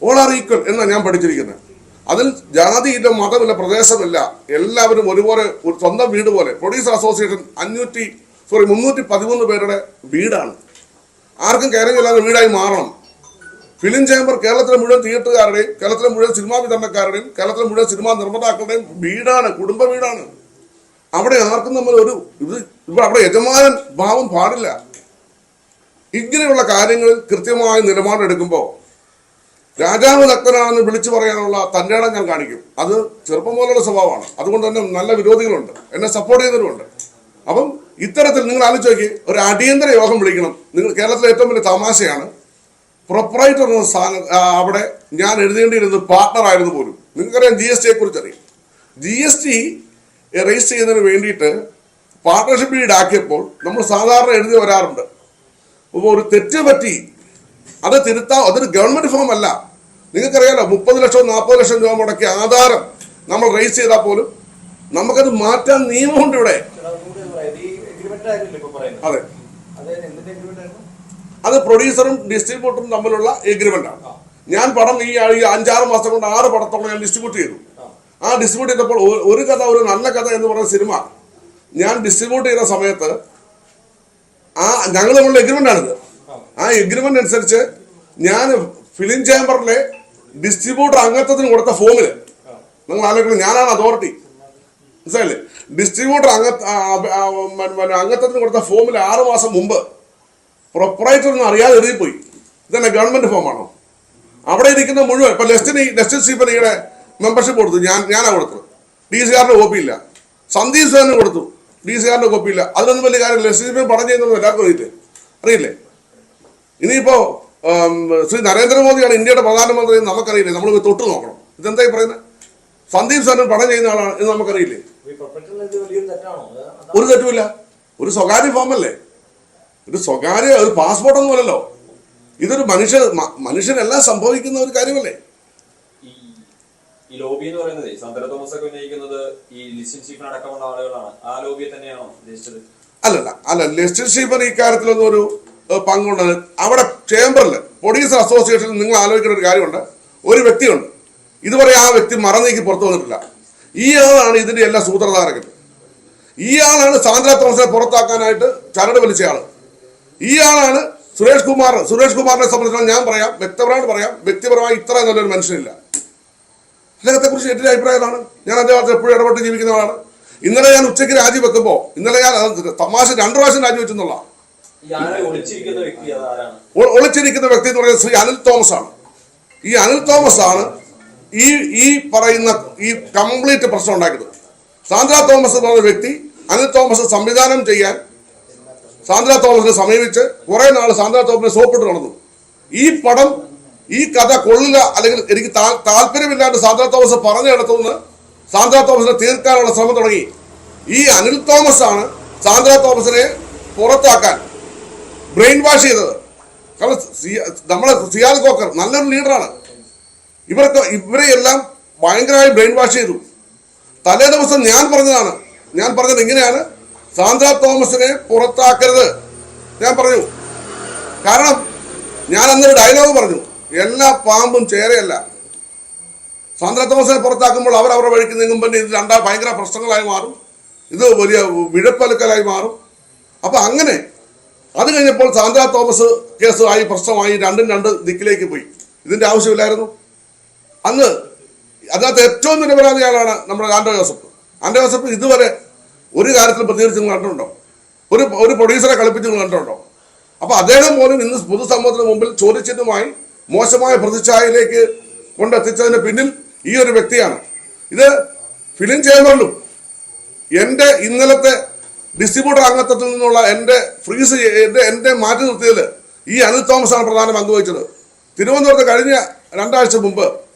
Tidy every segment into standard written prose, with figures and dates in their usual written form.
All are equal എന്നാണ് ഞാൻ പഠിച്ചിരിക്കുന്നത്. അതിൽ ജാതിയില്ല, മതമില്ല, പ്രദേശമില്ല, എല്ലാവരും ഒരുപോലെ ഒരു സ്വന്തം വീട് പോലെ. പ്രൊഡ്യൂസർ അസോസിയേഷൻ 313 പേരുടെ വീടാണ്. ആർക്കും കയറിയില്ലാതെ വീടായി മാറണം. ഫിലിം ചേംബർ കേരളത്തിലെ മുഴുവൻ തിയേറ്ററുകാരുടെയും, കേരളത്തിലെ മുഴുവൻ സിനിമാ വിതരണക്കാരുടെയും, കേരളത്തിലെ മുഴുവൻ സിനിമാ നിർമ്മാതാക്കളുടെയും വീടാണ്, കുടുംബ വീടാണ്. അവിടെ ആർക്കും നമ്മൾ അവിടെ യജമാനൻ ഭാവം പാടില്ല. ഇങ്ങനെയുള്ള കാര്യങ്ങളിൽ കൃത്യമായ നിലപാടെടുക്കുമ്പോൾ രാജാവ് തക്കനാണെന്ന് വിളിച്ചു പറയാനുള്ള തന്റെ ഇടം ഞാൻ കാണിക്കും. അത് ചെറുപ്പം പോലുള്ള സ്വഭാവമാണ്. അതുകൊണ്ട് തന്നെ നല്ല വിരോധികളുണ്ട്, എന്നെ സപ്പോർട്ട് ചെയ്യുന്നവരുണ്ട്. അപ്പം ഇത്തരത്തിൽ നിങ്ങൾ ആലോചിച്ച് നോക്കി, ഒരു അടിയന്തര യോഗം വിളിക്കണം. നിങ്ങൾ കേരളത്തിലെ ഏറ്റവും വലിയ തമാശയാണ്, പ്രൊപ്പറേറ്റർ എന്ന സ്ഥാനം അവിടെ ഞാൻ എഴുതേണ്ടിയിരുന്നത് പാർട്ണർ ആയിരുന്നു പോലും. നിങ്ങൾക്കറിയാം GST കുറിച്ച് അറിയാം. GST രജിസ്റ്റർ ചെയ്യുന്നതിന് വേണ്ടിയിട്ട് പാർട്ണർഷിപ്പ് ഈടാക്കിയപ്പോൾ നമ്മൾ സാധാരണ എഴുതി വരാറുണ്ട്, അപ്പോൾ ഒരു തെറ്റ് പറ്റി അത് തിരുത്താം, അതൊരു ഗവൺമെന്റ് ഫോം അല്ല. നിങ്ങൾക്കറിയാലോ, 30 ലക്ഷം 40 ലക്ഷം രൂപ മുടക്കി ആധാരം നമ്മൾ രജിസ്റ്റർ ചെയ്താൽ പോലും നമുക്കത് മാറ്റാൻ നിയമമുണ്ട് ഇവിടെ. അതെ, അത് പ്രൊഡ്യൂസറും ഡിസ്ട്രിബ്യൂട്ടറും തമ്മിലുള്ള എഗ്രിമെന്റ് ആണ്. ഞാൻ പടം ഈ 5-6 മാസം കൊണ്ട് 6 പടത്തോളം ഞാൻ ഡിസ്ട്രിബ്യൂട്ട് ചെയ്തു. ആ ഡിസ്ട്രിബ്യൂട്ട് ചെയ്തപ്പോൾ ഒരു കഥ, ഒരു നല്ല കഥ എന്ന് പറയുന്ന സിനിമ ഞാൻ ഡിസ്ട്രിബ്യൂട്ട് ചെയ്ത സമയത്ത് ഞങ്ങൾ തമ്മിലുള്ള എഗ്രിമെന്റ് ആണിത്. ആ എഗ്രിമെന്റ് അനുസരിച്ച് ഞാൻ ഫിലിം ചേംബറിലെ ഡിസ്ട്രിബ്യൂട്ടർ അംഗത്വത്തിന് കൊടുത്ത ഫോമില്, നിങ്ങൾ ആലോചിക്കണം, ഞാനാണ് അതോറിറ്റി, മനസ്സിലായില്ലേ? ഡിസ്ട്രിബ്യൂട്ടർ അംഗത്വത്തിന് കൊടുത്ത ഫോമിൽ 6 മാസം മുമ്പ് പ്രൊപ്പറേറ്റർ ഒന്നും അറിയാതെ എഴുതിപ്പോയി. ഇതന്നെ ഗവൺമെന്റ് ഫോമാണോ? അവിടെ ഇരിക്കുന്ന മുഴുവൻ ഇപ്പൊ ലെസ്റ്റിൻ സ്റ്റീഫനിയുടെ മെമ്പർഷിപ്പ് കൊടുത്തു, ഞാനാ കൊടുത്തത്. DCRന്റെ കോപ്പി ഇല്ല. സന്ദീപ് സാറിന് കൊടുത്തു, DCRന്റെ കോപ്പി ഇല്ല. അതിനൊന്നും വലിയ കാര്യം. ലെസ്റ്റിൻ സ്റ്റീഫൻ പണം ചെയ്യുന്നത് എല്ലാവർക്കും അറിയില്ലേ? ഇനിയിപ്പോ ശ്രീ നരേന്ദ്രമോദിയാണ് ഇന്ത്യയുടെ പ്രധാനമന്ത്രി എന്ന് നമുക്കറിയില്ലേ? നമ്മൾ തൊട്ട് നോക്കണം. ഇതെന്തായി പറയുന്നത്? സന്ദീപ് സാറിന് പണം ചെയ്യുന്ന ആളാണ് എന്ന് നമുക്കറിയില്ലേ? ഒരു തെറ്റുമില്ല. ഒരു സ്വകാര്യ ഫോമല്ലേ, ഒരു സ്വകാര്യ ഒരു പാസ്പോർട്ട് ഒന്നുമല്ലല്ലോ. ഇതൊരു മനുഷ്യനെല്ലാം സംഭവിക്കുന്ന ഒരു കാര്യമല്ലേ? ഈ ലോബി എന്ന് പറയുന്നത് സാന്ദ്ര തോമസ് ഒക്കെ ഉന്നയിക്കുന്നത് ഈ ലിസ്റ്റിൻ സ്റ്റീഫൻ അടക്കമുള്ള ആളുകളാണ്. ആ ലോബിയെ തന്നെയാണോ ഉദ്ദേശിച്ചത്? അല്ല, ലിസ്റ്റിൻ സ്റ്റീഫൻ ഇക്കാര്യത്തിലൊന്നും ഒരു പങ്കുണ്ട്. അവിടെ ചേംബറിൽ പ്രൊഡ്യൂസർ അസോസിയേഷനിൽ നിങ്ങൾ ആലോചിക്കുന്ന ഒരു കാര്യമുണ്ട്. ഒരു വ്യക്തിയുണ്ട്, ഇതുവരെ ആ വ്യക്തി മറന്നേക്ക് പുറത്തു വന്നിട്ടില്ല. ഇയാളാണ് ഇതിന്റെ എല്ലാ സൂത്രധാരകൻ. ഇയാളാണ് സാന്ദ്ര തോമസിനെ പുറത്താക്കാനായിട്ട് ചരട് വലിച്ചയാള്. ഇയാളാണ് സുരേഷ് കുമാറിനെ സംബന്ധിച്ചിടത്തോളം ഞാൻ പറയാം, വ്യക്തിപരമായി ഇത്ര നല്ലൊരു മനുഷ്യനില്ല. അദ്ദേഹത്തെ കുറിച്ച് എന്റെ അഭിപ്രായമാണ്. ഞാൻ അദ്ദേഹത്തെ എപ്പോഴും ഇടപെട്ട് ജീവിക്കുന്നതാണ്. ഇന്നലെ ഞാൻ ഉച്ചയ്ക്ക് രാജിവെക്കുമ്പോൾ, ഇന്നലെ ഞാൻ തമാശ 2 പ്രാവശ്യം രാജിവെച്ചെന്നുള്ള ഒളിച്ചിരിക്കുന്ന വ്യക്തി എന്ന് പറയുന്നത് ശ്രീ അനിൽ തോമസ് ആണ്. ഈ അനിൽ തോമസ് ആണ് ഈ പറയുന്ന ഈ കംപ്ലീറ്റ് പ്രശ്നം ഉണ്ടാക്കിയത്. സാന്ദ്ര തോമസ് എന്ന് പറയുന്ന വ്യക്തി അനിൽ തോമസ് സംവിധാനം ചെയ്യാൻ സാന്ദ്ര തോമസിനെ സമീപിച്ച് കുറെ നാൾ സാന്ദ്ര തോമസിനെ സോപ്പിട്ട് നടന്നു. ഈ കഥ കൊള്ളില്ല, അല്ലെങ്കിൽ എനിക്ക് താല്പര്യമില്ലാണ്ട് സാന്ദ്ര തോമസ് പറഞ്ഞെടുത്തുനിന്ന് സാന്ദ്ര തോമസിനെ തീർക്കാനുള്ള ശ്രമം തുടങ്ങി. ഈ അനിൽ തോമസ് ആണ് സാന്ദ്ര തോമസിനെ പുറത്താക്കാൻ ബ്രെയിൻ വാഷ് ചെയ്തത്. കാരണം നമ്മളെ സിയാദ് കോക്കർ നല്ലൊരു ലീഡറാണ്. ഇവരെയെല്ലാം ഭയങ്കരമായി ബ്രെയിൻ വാഷ് ചെയ്തു. തലേ ദിവസം ഞാൻ പറഞ്ഞത് ഇങ്ങനെയാണ്, സാന്ദ്ര തോമസിനെ പുറത്താക്കരുത് ഞാൻ പറഞ്ഞു. കാരണം ഞാൻ അന്നൊരു ഡയലോഗ് പറഞ്ഞു, എല്ലാ പാമ്പും ചേരയല്ല. സാന്ദ്ര തോമസിനെ പുറത്താക്കുമ്പോൾ അവരവരുടെ വഴിക്ക് നീങ്ങുമ്പോൾ ഇത് ഭയങ്കര പ്രശ്നങ്ങളായി മാറും, ഇത് വലിയ വിഴപ്പലുക്കലായി മാറും. അപ്പൊ അങ്ങനെ അത് കഴിഞ്ഞപ്പോൾ സാന്ദ്ര തോമസ് കേസുമായി പ്രശ്നമായി, രണ്ടും 2 ദിക്കിലേക്ക് പോയി. ഇതിന്റെ ആവശ്യമില്ലായിരുന്നു. അന്ന് അതിനകത്ത് ഏറ്റവും നിരപരാധിയാളാണ് നമ്മുടെ ആൻഡ്രോ ജോസഫ്. ഇതുവരെ ഒരു കാര്യത്തിലും പ്രതികരിച്ച് നിങ്ങൾ കണ്ടിട്ടുണ്ടോ? ഒരു പ്രൊഡ്യൂസറെ കളിപ്പിച്ച് നിങ്ങൾ കണ്ടിട്ടുണ്ടോ? അപ്പൊ അദ്ദേഹം പോലും ഇന്ന് പൊതുസമൂഹത്തിന് മുമ്പിൽ ചോദിച്ചതുമായി മോശമായ പ്രതിച്ഛായയിലേക്ക് കൊണ്ടെത്തിച്ചതിന് പിന്നിൽ ഈ ഒരു വ്യക്തിയാണ്. ഇത് ഫിലിം ചേംബറിലും എന്റെ ഇന്നലത്തെ ഡിസ്ട്രിബ്യൂട്ടർ അംഗത്വത്തിൽ നിന്നുള്ള എന്റെ മാറ്റി നിർത്തിയതിൽ ഈ അനിൽ തോമസ് ആണ് പ്രധാന പങ്ക് വഹിച്ചത്. തിരുവനന്തപുരത്ത് കഴിഞ്ഞ 2 ആഴ്ച മുമ്പ്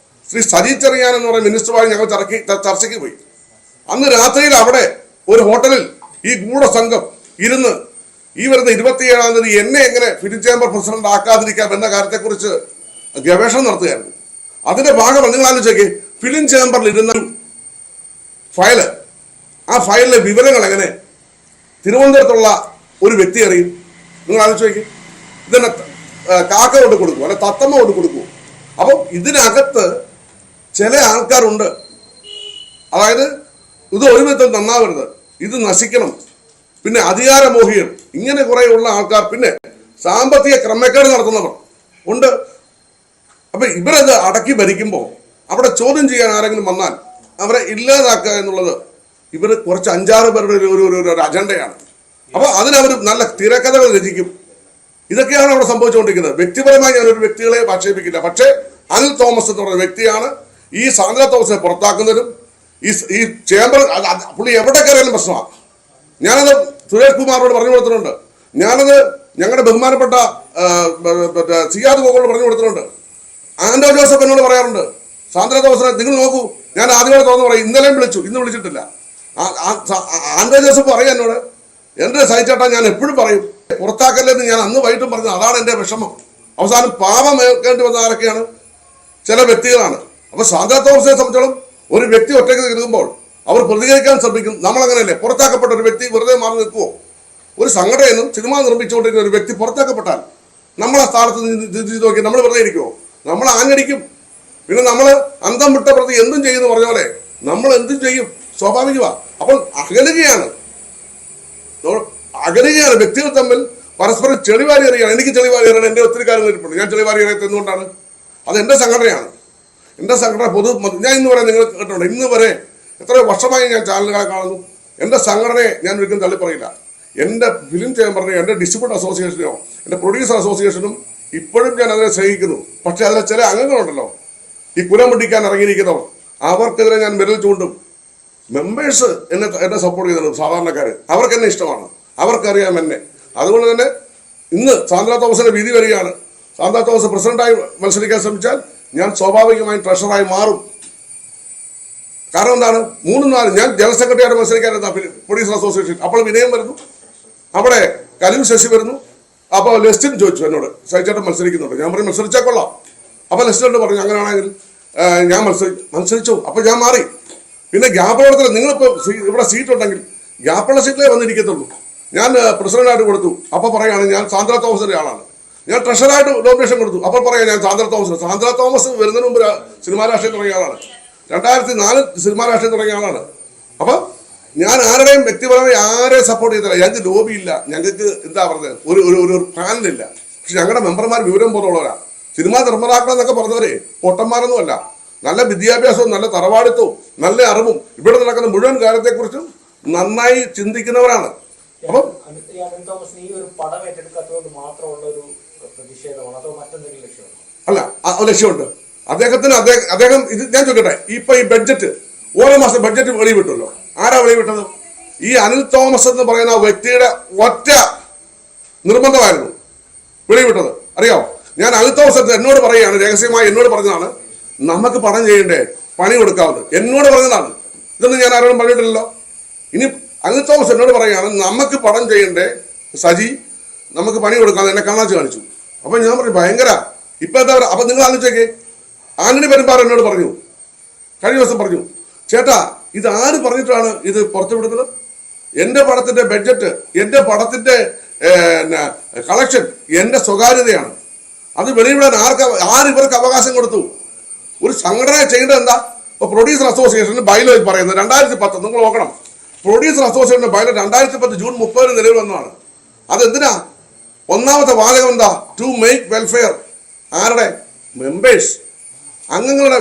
ശ്രീ സജി ചെറിയാൻ എന്ന് പറയുന്ന മിനിസ്റ്ററുമായി ഞങ്ങൾ ചർച്ചയ്ക്ക് പോയി. അന്ന് രാത്രിയിൽ അവിടെ ഒരു ഹോട്ടലിൽ ഈ ഗൂഢസംഘം ഇരുന്ന് ഈ വരുന്ന 27-ാം തീയതി എന്നെ എങ്ങനെ ഫിലിം ചേംബർ പ്രസിഡന്റ് ആക്കാതിരിക്കാം എന്ന കാര്യത്തെക്കുറിച്ച് ഗവേഷണം നടത്തുകയായിരുന്നു. അതിന്റെ ഭാഗമാണ് നിങ്ങൾ ആലോചിച്ചേക്ക്, ഫിലിം ചേംബറിൽ ഇരുന്ന ഫയല്, ആ ഫയലിലെ വിവരങ്ങൾ എങ്ങനെ തിരുവനന്തപുരത്തുള്ള ഒരു വ്യക്തി അറിയും? നിങ്ങൾ ആലോചിച്ച് നോക്കി. ഇതന്നെ കാക്ക കൊണ്ട് കൊടുക്കുമോ, അല്ലെ തത്തമ്മ കൊണ്ട് കൊടുക്കുമോ? അപ്പം ഇതിനകത്ത് ചില ആൾക്കാരുണ്ട്, അതായത് ഇത് ഒരു വിധത്തിൽ നന്നാവരുത്, ഇത് നശിക്കണം, പിന്നെ അധികാരമോഹികൾ, ഇങ്ങനെ കുറേയുള്ള ആൾക്കാർ, പിന്നെ സാമ്പത്തിക ക്രമക്കേട് നടത്തുന്നവർ ഉണ്ട്. അപ്പൊ ഇവരത് അടക്കി ഭരിക്കുമ്പോൾ അവിടെ ചോദ്യം ചെയ്യാൻ ആരെങ്കിലും വന്നാൽ അവരെ ഇല്ലാതാക്കുക എന്നുള്ളത് ഇവർ കുറച്ച് 5-6 പേരുടെ ഒരു അജണ്ടയാണ്. അപ്പൊ അതിനവർ നല്ല തിരക്കഥകൾ രചിക്കും. ഇതൊക്കെയാണ് അവിടെ സംഭവിച്ചുകൊണ്ടിരിക്കുന്നത്. വ്യക്തിപരമായി ഞാനൊരു വ്യക്തികളെ ആക്ഷേപിക്കില്ല, പക്ഷേ അനിൽ തോമസ് എന്ന് പറയുന്ന വ്യക്തിയാണ് ഈ സാന്ദ്ര തോമസിനെ പുറത്താക്കുന്നതിനും ഈ ചേംബർ പുള്ളി എവിടെ കയറിയാലും പ്രശ്നമാണ്. ഞാനത് സുരേഷ് കുമാറിനോട് പറഞ്ഞു കൊടുത്തിട്ടുണ്ട്, ഞാനത് ഞങ്ങളുടെ ബഹുമാനപ്പെട്ട സിയാദ് ഗോകുളോട് പറഞ്ഞു കൊടുത്തിട്ടുണ്ട്, ആന്റോ ജോസഫ് എന്നോട് പറയാറുണ്ട്, സാന്ദ്ര തോമസിനെ നിങ്ങൾ നോക്കൂ, ഞാൻ ആദ്യമായി തുറന്നു പറയും, ഇന്നലെയും വിളിച്ചു, ഇന്ന് വിളിച്ചിട്ടില്ല. ആന്റോ ജോസഫ് പറയാം എന്നോട്, എന്റെ സഹിച്ചേട്ടാ ഞാൻ എപ്പോഴും പറയും പുറത്താക്കല്ലെന്ന് ഞാൻ അന്ന് വൈകിട്ടും പറഞ്ഞു. അതാണ് എൻ്റെ വിഷമം. അവസാനം പാപം ഏൽക്കേണ്ടി വന്ന ആരൊക്കെയാണ്? ചില വ്യക്തികളാണ്. അപ്പൊ സാന്ദ്ര തോമസിനെ സംബന്ധിച്ചോളം ഒരു വ്യക്തി ഒറ്റയ്ക്ക് നിൽക്കുമ്പോൾ അവർ പ്രതികരിക്കാൻ ശ്രമിക്കും. നമ്മളങ്ങനെയല്ലേ, പുറത്താക്കപ്പെട്ട ഒരു വ്യക്തി വെറുതെ മാറി നിൽക്കുമോ? ഒരു സംഘടനയിൽ നിന്നും സിനിമ നിർമ്മിച്ചുകൊണ്ടിരിക്കുന്ന ഒരു വ്യക്തി പുറത്താക്കപ്പെട്ടാൽ നമ്മളെ സ്ഥാനത്ത് ചിന്തിച്ച് നോക്കി നമ്മൾ വെറുതെ ഇരിക്കുമോ? നമ്മൾ ആഞ്ഞടിക്കും. പിന്നെ നമ്മൾ അന്തം വിട്ട പ്രതി എന്തും ചെയ്യുന്നു പറഞ്ഞ പോലെ നമ്മൾ എന്തും ചെയ്യും, സ്വാഭാവികമാണ്. അപ്പോൾ അകലുകയാണ് വ്യക്തികൾ തമ്മിൽ പരസ്പരം ചെളിവാരി എറിയാണ്. എനിക്ക് ചെളിവാരി എറിയാണ്, എൻ്റെ ഒത്തിരി കാര്യം നേരിട്ടുണ്ട്. ഞാൻ ചെളിവാരി എറിയത് എന്തുകൊണ്ടാണ്? അത് എൻ്റെ സംഘടനയാണ്. എൻ്റെ സംഘടന ഞാൻ ഇന്ന് വരെ നിങ്ങൾ കേട്ടിട്ടുണ്ട്, ഇന്ന് വരെ എത്രയോ വർഷമായി ഞാൻ ചാനലുകളെ കാണുന്നു. എൻ്റെ സംഘടനയെ ഞാൻ ഒരിക്കലും തള്ളിപ്പറയില്ല. എൻ്റെ ഫിലിം ചേംബറിനെയോ എൻ്റെ ഡിസ്ട്രിബ്യൂട്ടർ അസോസിയേഷനെയോ എൻ്റെ പ്രൊഡ്യൂസർ അസോസിയേഷനും ഇപ്പോഴും ഞാൻ അതിനെ സ്നേഹിക്കുന്നു. പക്ഷെ അതിലെ ചില അംഗങ്ങളുണ്ടല്ലോ, ഈ കുലം പിടിക്കാൻ ഇറങ്ങിയിരിക്കുന്നവർ, അവർക്കെതിരെ ഞാൻ വിരൽ ചൂണ്ടും. മെമ്പേഴ്സ് എന്നെ സപ്പോർട്ട് ചെയ്തിട്ടുണ്ട്, സാധാരണക്കാർ, അവർക്ക് എന്നെ ഇഷ്ടമാണ്, അവർക്കറിയാം എന്നെ. അതുകൊണ്ട് തന്നെ ഇന്ന് സാന്ദ്ര തോമസിന്റെ വിധി വരികയാണ്. സാന്ദ്ര തോമസ് പ്രസിഡന്റായി മത്സരിക്കാൻ ശ്രമിച്ചാൽ ഞാൻ സ്വാഭാവികമായും ട്രഷറായി മാറും. കാരണം എന്താണ്, 3-4 ഞാൻ ജനറൽ സെക്രട്ടറിയായിട്ട് മത്സരിക്കാനിരുന്ന പ്രൊഡ്യൂസർ അസോസിയേഷൻ, അപ്പോൾ വിനയം വരുന്നു, അവിടെ കലിം ശശി വരുന്നു. അപ്പോൾ ലെസ്റ്റിൻ ചോദിച്ചു എന്നോട്, സഹിച്ചേട്ടൻ മത്സരിക്കുന്നുണ്ട്. ഞാൻ പറഞ്ഞു മത്സരിച്ചാൽ കൊള്ളാം. അപ്പോൾ ലെസ്റ്റിനോട് പറഞ്ഞു അങ്ങനെയാണെങ്കിൽ ഞാൻ മത്സരിച്ചു. അപ്പോൾ ഞാൻ മാറി. പിന്നെ ഗ്യാപ്പുള്ളത്തിൽ നിങ്ങളിപ്പോൾ ഇവിടെ സീറ്റ് ഉണ്ടെങ്കിൽ ഗ്യാപ്പുള്ള സീറ്റിലേ വന്നിരിക്കത്തുള്ളൂ. ഞാൻ പ്രസിഡന്റായിട്ട് കൊടുത്തു, അപ്പോൾ പറയുകയാണ് ഞാൻ സാന്ദ്ര തോമസിന്റെ ആളാണ്. ഞാൻ ട്രഷറായിട്ട് നോമിനേഷൻ കൊടുത്തു, അപ്പോൾ പറയാം ഞാൻ സാന്ദ്ര തോമസ് വരുന്നതിന് മുമ്പ് സിനിമാ രാഷ്ട്രീയം തുടങ്ങിയ ആളാണ്. 2004 സിനിമാ രാഷ്ട്രീയം തുടങ്ങിയ ആളാണ്. അപ്പം ഞാൻ ആരുടെയും വ്യക്തിപരമായി ആരെയും സപ്പോർട്ട് ചെയ്തില്ല. ഞങ്ങൾക്ക് ലോബി ഇല്ല, ഞങ്ങൾക്ക് എന്താ പറഞ്ഞത് ഒരു പാനലില്ല. പക്ഷെ ഞങ്ങളുടെ മെമ്പർമാർ വിവരം ബോധമുള്ളവരാണ്. സിനിമാ നിർമ്മാതാക്കൾ എന്നൊക്കെ പറഞ്ഞവരെ പൊട്ടന്മാരൊന്നുമല്ല. നല്ല വിദ്യാഭ്യാസവും നല്ല തറവാടിത്തവും നല്ല അറിവും ഇവിടെ നടക്കുന്ന മുഴുവൻ കാര്യത്തെക്കുറിച്ചും നന്നായി ചിന്തിക്കുന്നവരാണ്. അപ്പം അല്ല, ലക്ഷ്യമുണ്ട് അദ്ദേഹത്തിന്. അദ്ദേഹം ഇത് ഞാൻ ചോദിക്കട്ടെ, ഇപ്പൊ ഈ ബഡ്ജറ്റ് ഓരോ മാസം ബഡ്ജറ്റ് വെളിവിട്ടല്ലോ. ആരാ വെളിവിട്ടത്? ഈ അനിൽ തോമസ് എന്ന് പറയുന്ന വ്യക്തിയുടെ ഒറ്റ നിർബന്ധമായിരുന്നു വെളിവിട്ടത്. അറിയാമോ? ഞാൻ അനിൽ തോമസ് എന്നോട് പറയുകയാണ്, രഹസ്യമായി എന്നോട് പറഞ്ഞതാണ്, നമുക്ക് പണം ചെയ്യണ്ടേ, പണി കൊടുക്കാവുന്നത് എന്നോട് പറഞ്ഞതാണ്. ഇതൊന്നും ഞാൻ ആരോടും പറഞ്ഞിട്ടില്ലല്ലോ. ഇനി അനിൽ തോമസ് എന്നോട് പറയുകയാണ്, നമുക്ക് പണം ചെയ്യണ്ടേ സജി, നമുക്ക് പണി കൊടുക്കാതെ എന്നെ കണ്ണാച്ച് കാണിച്ചു. അപ്പൊ ഞാൻ പറഞ്ഞു ഭയങ്കര. ഇപ്പൊ എന്താ പറയുക? അപ്പൊ നിങ്ങൾ ആലോചിച്ചേക്കേ, ആന്റണി പെരുമ്പാറ എന്നോട് പറഞ്ഞു, കഴിഞ്ഞ ദിവസം പറഞ്ഞു, ചേട്ടാ ഇത് ആര് പറഞ്ഞിട്ടാണ് ഇത് പുറത്തുവിടുന്നത്? എൻ്റെ പടത്തിന്റെ ബഡ്ജറ്റ്, എൻ്റെ പടത്തിന്റെ കളക്ഷൻ എൻ്റെ സ്വകാര്യതയാണ്. അത് വെളിവിടാൻ ആര് ഇവർക്ക് അവകാശം കൊടുത്തു? ഒരു സംഘടന ചെയ്യേണ്ടത് എന്താ? ഇപ്പൊ പ്രൊഡ്യൂസർ അസോസിയേഷന് ബൈലോയിൽ പറയുന്നത് 2010, നിങ്ങൾ നോക്കണം, പ്രൊഡ്യൂസർ അസോസിയേഷന്റെ ബൈലോ 2010 ജൂൺ 30 നിലവിൽ വന്നതാണ്. അതെന്തിനാ? ഒന്നാമത്തെ വാചകം എന്താ? To make welfare. ആരുടെ? മെമ്പേഴ്സ്, അംഗങ്ങളുടെ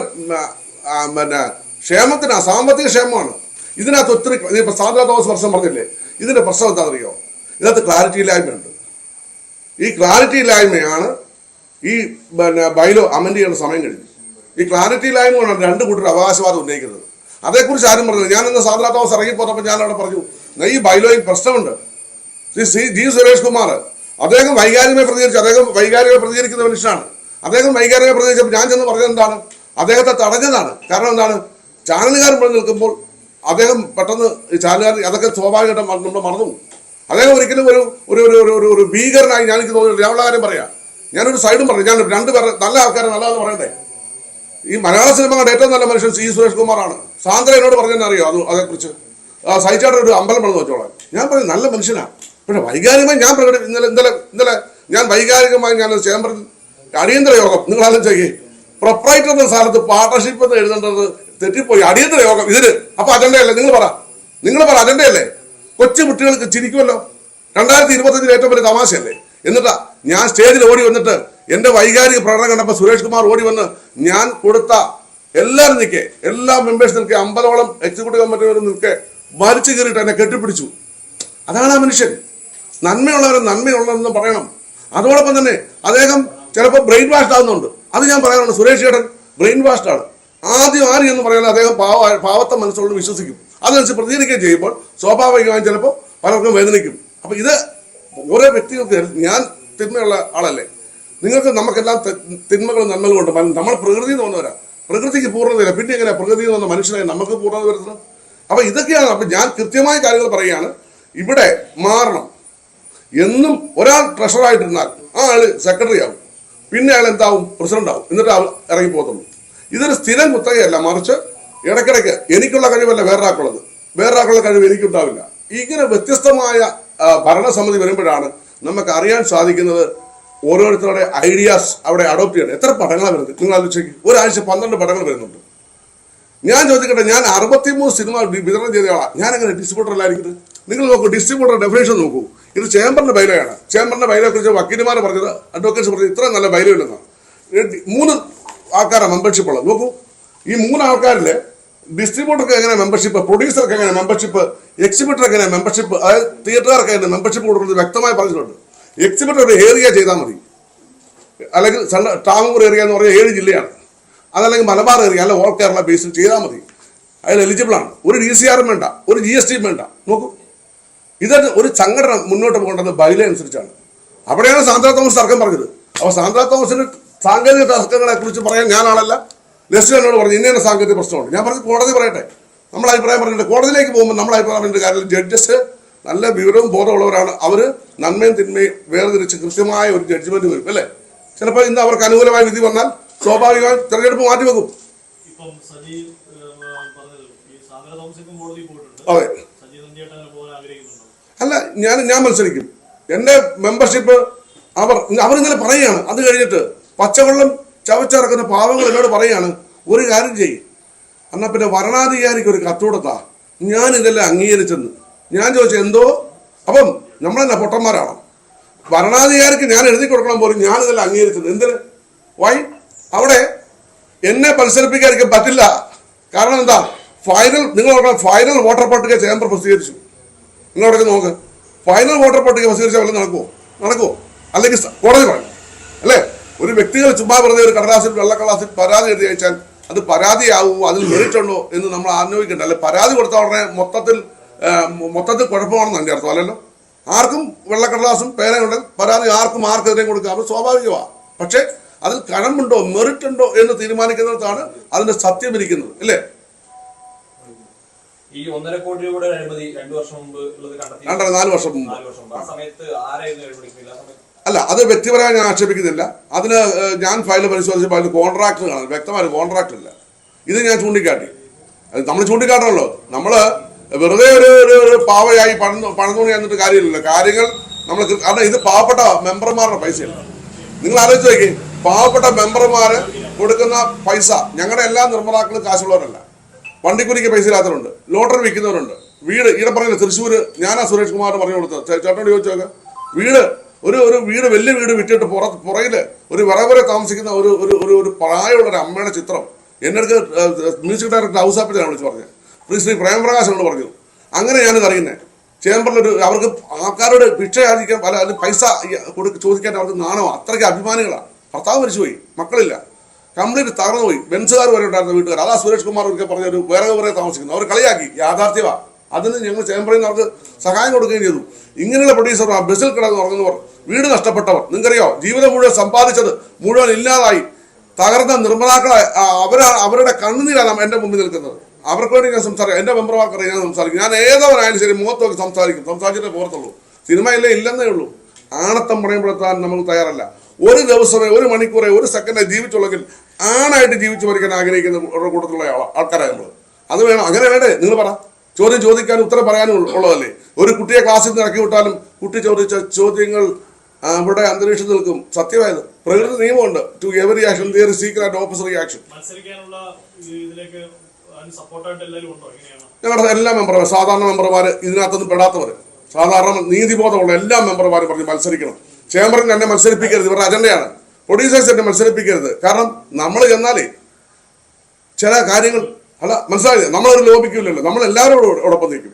ക്ഷേമത്തിനാ, സാമ്പത്തിക ക്ഷേമമാണ്. ഇതിനകത്ത് ഒത്തിരി ഇപ്പൊ സാന്ദ്ര തോമസ് വർഷം പറഞ്ഞില്ലേ, ഇതിന്റെ പ്രശ്നം എന്താ അറിയോ? ഇതിനകത്ത് ക്ലാരിറ്റി ഇല്ലായ്മയുണ്ട്. ഈ ക്ലാരിറ്റി ഇല്ലായ്മയാണ് ഈ ബൈലോ അമെൻഡ് ചെയ്യേണ്ട സമയം കഴിഞ്ഞു. ഈ ക്ലാരിറ്റി ഇല്ലായ്മ കൊണ്ടാണ് 2 കൂട്ടർ അവകാശവാദം ഉന്നയിക്കുന്നത്. അതേക്കുറിച്ച് ആരും പറഞ്ഞില്ല. ഞാൻ ഇന്ന് സാന്ദ്ര തോമസ് ഇറങ്ങിപ്പോന്നപ്പോൾ ഞാൻ അവിടെ പറഞ്ഞു, ഈ ബൈലോയിൽ പ്രശ്നമുണ്ട്. ജി സുരേഷ് കുമാർ അദ്ദേഹം വൈകാരികമായി പ്രതികരിക്കുന്ന മനുഷ്യനാണ്. അദ്ദേഹം വൈകാരികമായി പ്രതികരിച്ചപ്പോൾ ഞാൻ ചെന്ന് പറഞ്ഞത് എന്താണ്? അദ്ദേഹത്തെ തടഞ്ഞതാണ്. കാരണം എന്താണ്? ചാനലുകാരൻ പറഞ്ഞു നിൽക്കുമ്പോൾ അദ്ദേഹം പെട്ടെന്ന് ചാനലുകാരൻ അതൊക്കെ സ്വാഭാവികമായിട്ടും നമ്മൾ മറന്നു. അദ്ദേഹം ഒരിക്കലും ഒരു ഭീകരനായി എനിക്ക് തോന്നിയിട്ടില്ല. ഞാനുള്ള കാര്യം പറയാം. ഞാനൊരു സൈഡും പറഞ്ഞു, ഞാൻ 2 പേർ നല്ല ആൾക്കാരെ നല്ലതെന്ന് പറയട്ടെ. ഈ മലയാള സിനിമകളുടെ ഏറ്റവും നല്ല മനുഷ്യൻ സി സുരേഷ് കുമാറാണ്. സാന്ദ്ര എന്നോട് പറഞ്ഞെന്നെ അറിയോ അതേക്കുറിച്ച്? സഹിച്ചായിട്ട് ഒരു അമ്പലം പണിത് വെച്ചോളാം. ഞാൻ പറഞ്ഞു നല്ല മനുഷ്യനാണ്. പക്ഷെ വൈകാരികമായി ഞാൻ ഇന്നലെ ഞാൻ വൈകാരികമായി ഞാൻ ചേംബറിൽ അടിയന്തര യോഗം, നിങ്ങൾ ആലോചിച്ച് പ്രൊപ്പറേറ്റർ എന്ന സ്ഥലത്ത് പാർട്ണർഷിപ്പ് എന്ന് എഴുതേണ്ടത് തെറ്റിപ്പോയി. അടിയന്തര യോഗം ഇതിന്. അപ്പൊ അജണ്ടയല്ലേ? നിങ്ങൾ പറ അജണ്ടയല്ലേ? കൊച്ചു കുട്ടികൾക്ക് ചിരിക്കുമല്ലോ. 2025 ഏറ്റവും വലിയ തമാശയല്ലേ? എന്നിട്ടാ ഞാൻ സ്റ്റേജിൽ ഓടി വന്നിട്ട് എന്റെ വൈകാരിക പ്രകടനം കണ്ടപ്പോൾ സുരേഷ് കുമാർ ഓടി വന്ന് ഞാൻ കൊടുത്ത എല്ലാവരും നിൽക്കെ, എല്ലാ മെമ്പേഴ്സ് നിൽക്കെ, 50ഓളം എക്സിക്യൂട്ടീവ് കമ്മിറ്റി നിൽക്കെ വലിച്ചു കയറിയിട്ട് എന്നെ കെട്ടിപ്പിടിച്ചു. അതാണ് ആ മനുഷ്യൻ. നന്മയുള്ളതെന്ന് പറയണം. അതോടൊപ്പം തന്നെ അദ്ദേഹം ചിലപ്പോൾ ബ്രെയിൻ വാഷ്ഡ് ആകുന്നുണ്ട്. അത് ഞാൻ പറയാറുണ്ട്. സുരേഷ് ചേട്ടൻ ബ്രെയിൻ വാഷ്ഡ് ആണ്. ആദ്യം ആര് എന്ന് പറയാൻ അദ്ദേഹം പാവത്തെ മനസ്സുകൊണ്ട് വിശ്വസിക്കും. അതനുസരിച്ച് പ്രതികരിക്കുകയും ചെയ്യുമ്പോൾ സ്വാഭാവികമായും ചിലപ്പോൾ പലർക്കും വേദനിക്കും. അപ്പൊ ഇത് ഓരോ വ്യക്തികൾക്ക് ഞാൻ തിന്മയുള്ള ആളല്ലേ? നമുക്കെല്ലാം തിന്മകളും നന്മകളും ഉണ്ട്. നമ്മൾ പ്രകൃതി എന്ന് വന്നവരാ. പ്രകൃതിക്ക് പൂർണ്ണതയില്ല. പിന്നെ എങ്ങനെയാ പ്രകൃതി എന്ന് വന്ന മനുഷ്യനെ നമുക്ക് പൂർണ്ണത വരുന്നത്? അപ്പൊ ഇതൊക്കെയാണ്. അപ്പൊ ഞാൻ കൃത്യമായ കാര്യങ്ങൾ പറയുകയാണ്. ഇവിടെ മാറണം. എന്നും ഒരാൾ ട്രഷറായിട്ടിരുന്നാൽ ആ ആള് സെക്രട്ടറി ആവും, പിന്നെ അയാൾ എന്താവും? പ്രസിഡന്റ് ആവും, എന്നിട്ട് ആൾ ഇറങ്ങി പോകത്തുള്ളൂ. ഇതൊരു സ്ഥിരം കുത്തകയല്ല, മറിച്ച് ഇടയ്ക്കിടയ്ക്ക് എനിക്കുള്ള കഴിവല്ല വേറൊരാൾക്കുള്ള കഴിവ് എനിക്കുണ്ടാവില്ല. ഇങ്ങനെ വ്യത്യസ്തമായ ഭരണസമിതി വരുമ്പോഴാണ് നമുക്ക് അറിയാൻ സാധിക്കുന്നത് ഓരോരുത്തരുടെ ഐഡിയാസ് അവിടെ അഡോപ്റ്റ് ചെയ്യണം. എത്ര പടങ്ങളാണ് വരുന്നത് നിങ്ങൾ ആലോചിച്ച്? ഒരാഴ്ച 12 പടങ്ങൾ വരുന്നുണ്ട്. ഞാൻ ചോദിക്കട്ടെ, ഞാൻ 63 സിനിമ വിതരണം ചെയ്ത ആളാണ്. ഞാൻ അങ്ങനെ ഡിസ്ട്രിബ്യൂട്ടർ അല്ലായിരിക്കുന്നത്? നിങ്ങൾ നോക്കൂ, ഡിസ്ട്രിബ്യൂട്ടർ ഡെഫിനേഷൻ നോക്കൂ. ഇത് ചേംബറിന്റെ ബൈലയാണ്. ചേംബറിന്റെ ബൈലയെ കുറിച്ച് വക്കീലുമാർ പറഞ്ഞത്, അഡ്വക്കേറ്റ്സ് പറഞ്ഞത് ഇത്ര നല്ല ബൈല ഇല്ലെന്നാണ്. 3 ആൾക്കാരാണ് മെമ്പർഷിപ്പ് ഉള്ളത്. നോക്കൂ, ഈ 3 ആൾക്കാരില് ഡിസ്ട്രിബ്യൂട്ടർക്ക് എങ്ങനെ മെമ്പർഷിപ്പ്, പ്രൊഡ്യൂസർക്ക് എങ്ങനെ മെമ്പർഷിപ്പ്, എക്സിബിറ്റർക്ക് എങ്ങനെ മെമ്പർഷിപ്പ്, അതായത് തിയേറ്ററുകാർക്ക് എങ്ങനെ മെമ്പർഷിപ്പ് കൊടുക്കുന്നത് വ്യക്തമായി പറഞ്ഞിട്ടുണ്ട്. എക്സിബിറ്റർ ഒരു ഏരിയ ചെയ്താൽ മതി, അല്ലെങ്കിൽ ടാമൂർ ഏരിയ എന്ന് പറഞ്ഞാൽ 7 ജില്ലയാണ്. അതല്ലെങ്കിൽ മലബാർ ഏരിയ, അല്ല ഓൾ കേരള ബേസിൽ ചെയ്താൽ മതി. അതിൽ എലിജിബിൾ ആണ്. ഒരു DCR വേണ്ട, ഒരു GST വേണ്ട. നോക്കൂ, ഇതൊരു ഒരു സംഘടന മുന്നോട്ട് പോകേണ്ടത് ബൈല അനുസരിച്ചാണ്. അവിടെയാണ് സാന്ദ്ര തോമസ് തർക്കം പറഞ്ഞത്. അപ്പോൾ സാന്ദ്ര തോമസിന് സാങ്കേതിക തർക്കങ്ങളെ കുറിച്ച് പറയാൻ ഞാനാളല്ല. ലെസ്റ്റ് എന്നോട് പറഞ്ഞു ഇന്ന സാങ്കേതിക പ്രശ്നമുണ്ട്. ഞാൻ പറഞ്ഞു കോടതി പറയട്ടെ, നമ്മൾ അഭിപ്രായം പറഞ്ഞിട്ട് കോടതിയിലേക്ക് പോകുമ്പോൾ നമ്മൾ അഭിപ്രായം പറഞ്ഞിട്ട് കാര്യം ജഡ്ജസ് നല്ല വിവരവും ബോധമുള്ളവരാണ്. അവർ നന്മയും തിന്മയും വേർതിരിച്ച് കൃത്യമായ ഒരു ജഡ്ജ്മെന്റ് വരും അല്ലേ? ചിലപ്പോൾ ഇന്ന് അവർക്ക് അനുകൂലമായ വിധി വന്നാൽ സ്വാഭാവികമായും തെരഞ്ഞെടുപ്പ് മാറ്റിവെക്കും. അതെ, അല്ല ഞാൻ മത്സരിക്കും. എൻ്റെ മെമ്പർഷിപ്പ് അവരിങ്ങനെ പറയുകയാണ്. അത് കഴിഞ്ഞിട്ട് പച്ചവെള്ളം ചവച്ചിറക്കുന്ന പാവങ്ങൾ എന്നോട് പറയുകയാണ്, ഒരു കാര്യം ചെയ്യും എന്നാൽ പിന്നെ വരണാധികാരിക്ക് ഒരു കത്ത് കൊടുത്താ ഞാൻ ഇതെല്ലാം അംഗീകരിച്ചെന്ന്. ഞാൻ ചോദിച്ചു എന്തോ? അപ്പം നമ്മളെന്നാ പൊട്ടന്മാരാണോ? ഭരണാധികാരിക്ക് ഞാൻ എഴുതി കൊടുക്കണം പോലും ഞാനിതെല്ലാം അംഗീകരിച്ചത് എന്തിന്? വൈ? അവിടെ എന്നെ മത്സരിപ്പിക്കാതിരിക്കാൻ പറ്റില്ല. കാരണം എന്താ? ഫൈനൽ വോട്ടർ പട്ടിക ചേംബർ പ്രസിദ്ധീകരിച്ചു. നിങ്ങളവിടെ നോക്ക്, ഫൈനൽ വോട്ടർ പട്ടിക പ്രസിദ്ധീകരിച്ചാൽ വല്ലതും നടക്കുമോ? അല്ലെങ്കിൽ കോടതി പറയും അല്ലേ? ഒരു വ്യക്തികൾ ചുമ്മാ വെറുതെ ഒരു കടലാസിൽ വെള്ളക്കടലാസിൽ പരാതി എഴുതി അയച്ചാൽ അത് പരാതിയാവുമോ, അതിൽ മെറിറ്റ് ഉണ്ടോ എന്ന് നമ്മൾ ആലോചിക്കേണ്ട. അല്ലെ പരാതി കൊടുത്ത ഉടനെ മൊത്തത്തിൽ കുഴപ്പമാണെന്ന് എൻ്റെ അർത്ഥം അല്ലല്ലോ. ആർക്കും വെള്ളക്കടലാസും പേനയുണ്ടെങ്കിൽ പരാതി ആർക്കെതിരെയും കൊടുക്കാം, അത് സ്വാഭാവികമാണ്. പക്ഷെ അതിൽ കഴമ്പുണ്ടോ മെറിറ്റ് ഉണ്ടോ എന്ന് തീരുമാനിക്കുന്നിടത്താണ് അതിന്റെ സത്യം ഇരിക്കുന്നത് അല്ലേ? ഈ 1.5 കോടി രൂപയുടെ അഴിമതി 2 വർഷം മുമ്പ് ഉള്ളത് കണ്ടെത്തി. 4 വർഷം മുമ്പ്. ആ സമയത്ത് ആരായിരുന്നു അഴിമതിക്കില്ല? അല്ല, അത് വ്യക്തിപരമായി ഞാൻ ആക്ഷേപിക്കുന്നില്ല. അതിന് ഞാൻ ഫയൽ പരിശോധിച്ചപ്പോൾ അതിന് കോൺട്രാക്ടർ കാണാൻ വ്യക്തമായ കോൺട്രാക്ടർ ഇല്ല. ഇത് ഞാൻ ചൂണ്ടിക്കാട്ടി. അത് നമ്മൾ ചൂണ്ടിക്കാട്ടണല്ലോ. നമ്മൾ വെറുതെ ഒരു പാവയായി പണന്നുണി എന്നിട്ട് കാര്യമില്ലല്ലോ. കാര്യങ്ങൾ നമ്മൾ കാരണം ഇത് പാവപ്പെട്ട മെമ്പർമാരുടെ പൈസയല്ല. നിങ്ങൾ ആലോചിച്ച് നോക്കി, പാവപ്പെട്ട മെമ്പർമാര് കൊടുക്കുന്ന പൈസ ഞങ്ങളുടെ എല്ലാ നിർമ്മാതാക്കളും കാശുള്ളവരല്ല. വണ്ടിക്കുരിക്ക് പൈസ ഇല്ലാത്തവരുണ്ട്, ലോട്ടറി വിൽക്കുന്നവരുണ്ട്. വീട് ഇവിടെ പറഞ്ഞില്ല, തൃശ്ശൂര് ഞാനാ സുരേഷ് കുമാർ പറഞ്ഞു കൊടുത്തത്. ചേട്ടനോട് ചോദിച്ചു നോക്കാം. ഒരു വീട് വലിയ വീട് വിറ്റിട്ട് പുറകില് ഒരു വിറവരെ താമസിക്കുന്ന ഒരു പ്രായമുള്ള ഒരു അമ്മയുടെ ചിത്രം എൻ്റെ അടുത്ത് മ്യൂസിക് ഡയറക്ടർ ഔസാപ്പിച്ചാണ് വിളിച്ച് പറഞ്ഞത്. ശ്രീ പ്രേമപ്രകാശനോട് പറഞ്ഞു. അങ്ങനെ ഞാനിത് അറിയുന്നത്. ചേംബറിൽ അവർക്ക് ആൾക്കാരോട് ഭിക്ഷ യാചിക്കാൻ പൈസ ചോദിക്കാൻ അവർക്ക് നാണമാണ്. അത്രയ്ക്ക് അഭിമാനികളാണ്. ഭർത്താവ് മരിച്ചുപോയി, മക്കളില്ല, കംപ്ലീറ്റ് തകർന്നുപോയി. ബെൻസുകാർ വരെ ഉണ്ടായിരുന്ന വീട്ടുകാർ. അതാ സുരേഷ് കുമാർ ഒക്കെ പറഞ്ഞ ഒരു വേറെ താമസിക്കുന്നു. അവർ കളിയാക്കി, യാഥാർത്ഥ്യമാണ്. അതിന് ഞങ്ങൾ ചേംബറിൽ നിന്ന് അവർക്ക് സഹായം കൊടുക്കുകയും ചെയ്തു. ഇങ്ങനെയുള്ള പ്രൊഡ്യൂസർമാർ, ബസ്സിൽ കിടന്ന് ഉറങ്ങുന്നവർ, വീട് നഷ്ടപ്പെട്ടവർ, നിങ്ങൾക്കറിയോ ജീവിതം മുഴുവൻ സമ്പാദിച്ചത് മുഴുവൻ ഇല്ലാതായി തകർന്ന നിർമ്മാതാക്കളെ അവരുടെ കണ്ണുനീരാണ് എൻ്റെ മുമ്പിൽ നിൽക്കുന്നത്. അവർക്ക് വേണ്ടി ഞാൻ സംസാരിക്കും. എൻ്റെ മെമ്പർമാർക്കറിയാം ഞാൻ സംസാരിക്കും. ഞാൻ ഏതവനായാലും ശരി മുഖത്ത് നോക്കി സംസാരിച്ചിട്ടേ പോകത്തുള്ളൂ. സിനിമയില്ലേ ഇല്ലെന്നേ ഉള്ളൂ. ആണത്തം പറയുമ്പോഴെത്താൻ നമുക്ക് തയ്യാറല്ല. ഒരു ദിവസമേ, ഒരു മണിക്കൂറേ, ഒരു സെക്കൻഡേ ജീവിച്ചുള്ളെങ്കിൽ ആണായിട്ട് ജീവിച്ചു മരിക്കാൻ ആഗ്രഹിക്കുന്ന കൂട്ടത്തിലുള്ള ആൾക്കാരാണ് നമ്മൾ. അത് വേണം. അങ്ങനെ വേണ്ടേ? നിങ്ങൾ പറ. ചോദ്യം ചോദിക്കാനും ഉത്തരം പറയാനും ഉള്ളതല്ലേ? ഒരു കുട്ടിയെ ക്ലാസ്സിൽ നിന്ന് ഇറക്കി വിട്ടാലും കുട്ടി ചോദിച്ച ചോദ്യങ്ങൾ അവിടെ അന്തരീക്ഷത്തിൽ നിൽക്കും. സത്യമായത് പ്രകൃതി നിയമമുണ്ട്. To every action there is equal and opposite reaction. ഞങ്ങളുടെ എല്ലാ മെമ്പർമാർ, സാധാരണ മെമ്പർമാർ, ഇതിനകത്തൊന്നും പെടാത്തവർ, സാധാരണ നീതിബോധമുള്ള എല്ലാ മെമ്പർമാരും പറഞ്ഞ് മത്സരിക്കണം. ചേംബറിൽ എന്നെ മത്സരിപ്പിക്കരുത്, ഇവരുടെ അജണ്ടയാണ്. പ്രൊഡ്യൂസേഴ്സ് എന്നെ മത്സരിപ്പിക്കരുത്. കാരണം നമ്മൾ ചെന്നാലേ ചില കാര്യങ്ങൾ അല്ല മനസ്സിലായില്ലേ, നമ്മളൊരു ലോപിക്കില്ലല്ലോ, നമ്മൾ എല്ലാവരും ഒപ്പം നിൽക്കും.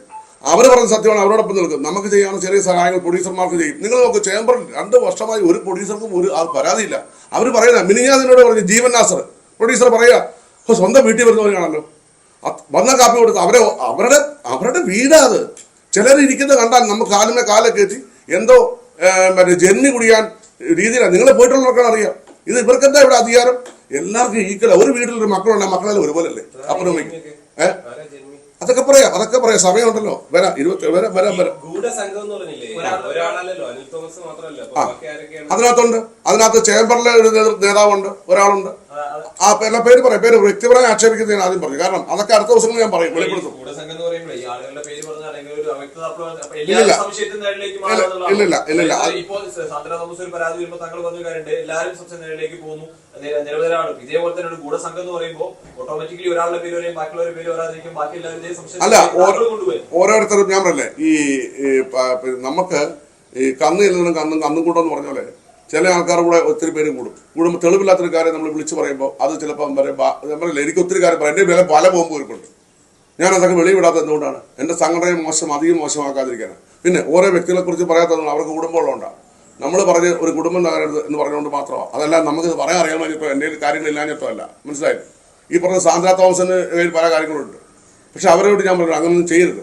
അവർ പറഞ്ഞ സത്യമാണ്, അവരോടൊപ്പം നിൽക്കും. നമുക്ക് ചെയ്യാവുന്ന ചെറിയ സഹായങ്ങൾ പ്രൊഡ്യൂസർമാർക്ക് ചെയ്യും. നിങ്ങൾ നോക്ക്, ചേംബറിൽ 2 വർഷമായി ഒരു പ്രൊഡ്യൂസർക്കും ഒരു പരാതിയില്ല. അവർ പറയുന്ന മിനിഞ്ഞാതിനോട് പറഞ്ഞു ജീവൻ നാസർ പ്രൊഡ്യൂസർ പറയുക, സ്വന്തം വീട്ടിൽ വരുന്നവരാണല്ലോ, വന്ന കാപ്പി കൊടുത്ത് അവരുടെ വീടാ അത്. ചിലർ ഇരിക്കുന്നത് കണ്ടാൽ നമുക്ക് കാലിനെ കാലെ കയറ്റി എന്തോ മറ്റേ ജന്മി കുടിയാൻ രീതിയിലാണ്. നിങ്ങൾ പോയിട്ടുള്ളവർക്കാണ് അറിയാം. ഇത് ഇവർക്കെന്താ ഇവിടെ അധികാരം? എല്ലാവർക്കും ഈക്വല. ഒരു വീട്ടിലൊരു മക്കളുണ്ട്, മക്കളെല്ലാം ഒരുപോലല്ലേ അപ്പനും അമ്മയ്ക്ക്. അതൊക്കെ പറയാം സമയമുണ്ടല്ലോ. വരാം അതിനകത്ത് ചേംബറിലെ ഒരു നേതാവുണ്ട്, ഒരാളുണ്ട്. ആ എല്ലാ പേര് പറയാം, പേര് വ്യക്തിപരമായി ആക്ഷേപിക്കുന്നതിന് ആദ്യം പറഞ്ഞു. കാരണം അതൊക്കെ അടുത്ത ദിവസങ്ങൾ ഞാൻ പറയും, വെളിപ്പെടുത്തും. അല്ല, ഓരോരുത്തരും ഞാൻ പറയല്ലേ, ഈ നമുക്ക് ഈ കന്നിൽ നിന്നും കന്നും കൂടെന്ന് പറഞ്ഞ പോലെ ചില ആൾക്കാർ കൂടെ ഒത്തിരി പേരും കൂടുമ്പോൾ തെളിവില്ലാത്തൊരു കാര്യം നമ്മൾ വിളിച്ചു പറയുമ്പോൾ അത് ചിലപ്പോൾ പറയില്ല. എനിക്ക് ഒത്തിരി കാര്യം പറയാം, എൻ്റെ വില പല പോകുമ്പോൾ ഇരിപ്പുണ്ട്. ഞാൻ അതൊക്കെ വെളിവിടാത്തത് എന്തുകൊണ്ടാണ്? എൻ്റെ സംഘടനയെ അധികം മോശമാക്കാതിരിക്കാനാണ്. പിന്നെ ഓരോ വ്യക്തികളെ കുറിച്ച് പറയാത്തത് അവർക്ക് കുടുംബമുള്ളതുകൊണ്ടാണ്. നമ്മൾ പറഞ്ഞ് ഒരു കുടുംബം തകരരുത് എന്ന് പറഞ്ഞുകൊണ്ട് മാത്രമാണ്. അതല്ല നമുക്കിത് പറയാൻ അറിയാമെന്നിട്ടോ എൻ്റെ കാര്യങ്ങളില്ലാഞ്ഞിട്ടോ അല്ല. മനസ്സിലായില്ല? ഈ പറഞ്ഞ സാന്ദ്ര തോമസിന് പല കാര്യങ്ങളുണ്ട്. പക്ഷെ അവരോട് ഞാൻ പറഞ്ഞു അങ്ങനൊന്നും ചെയ്യരുത്.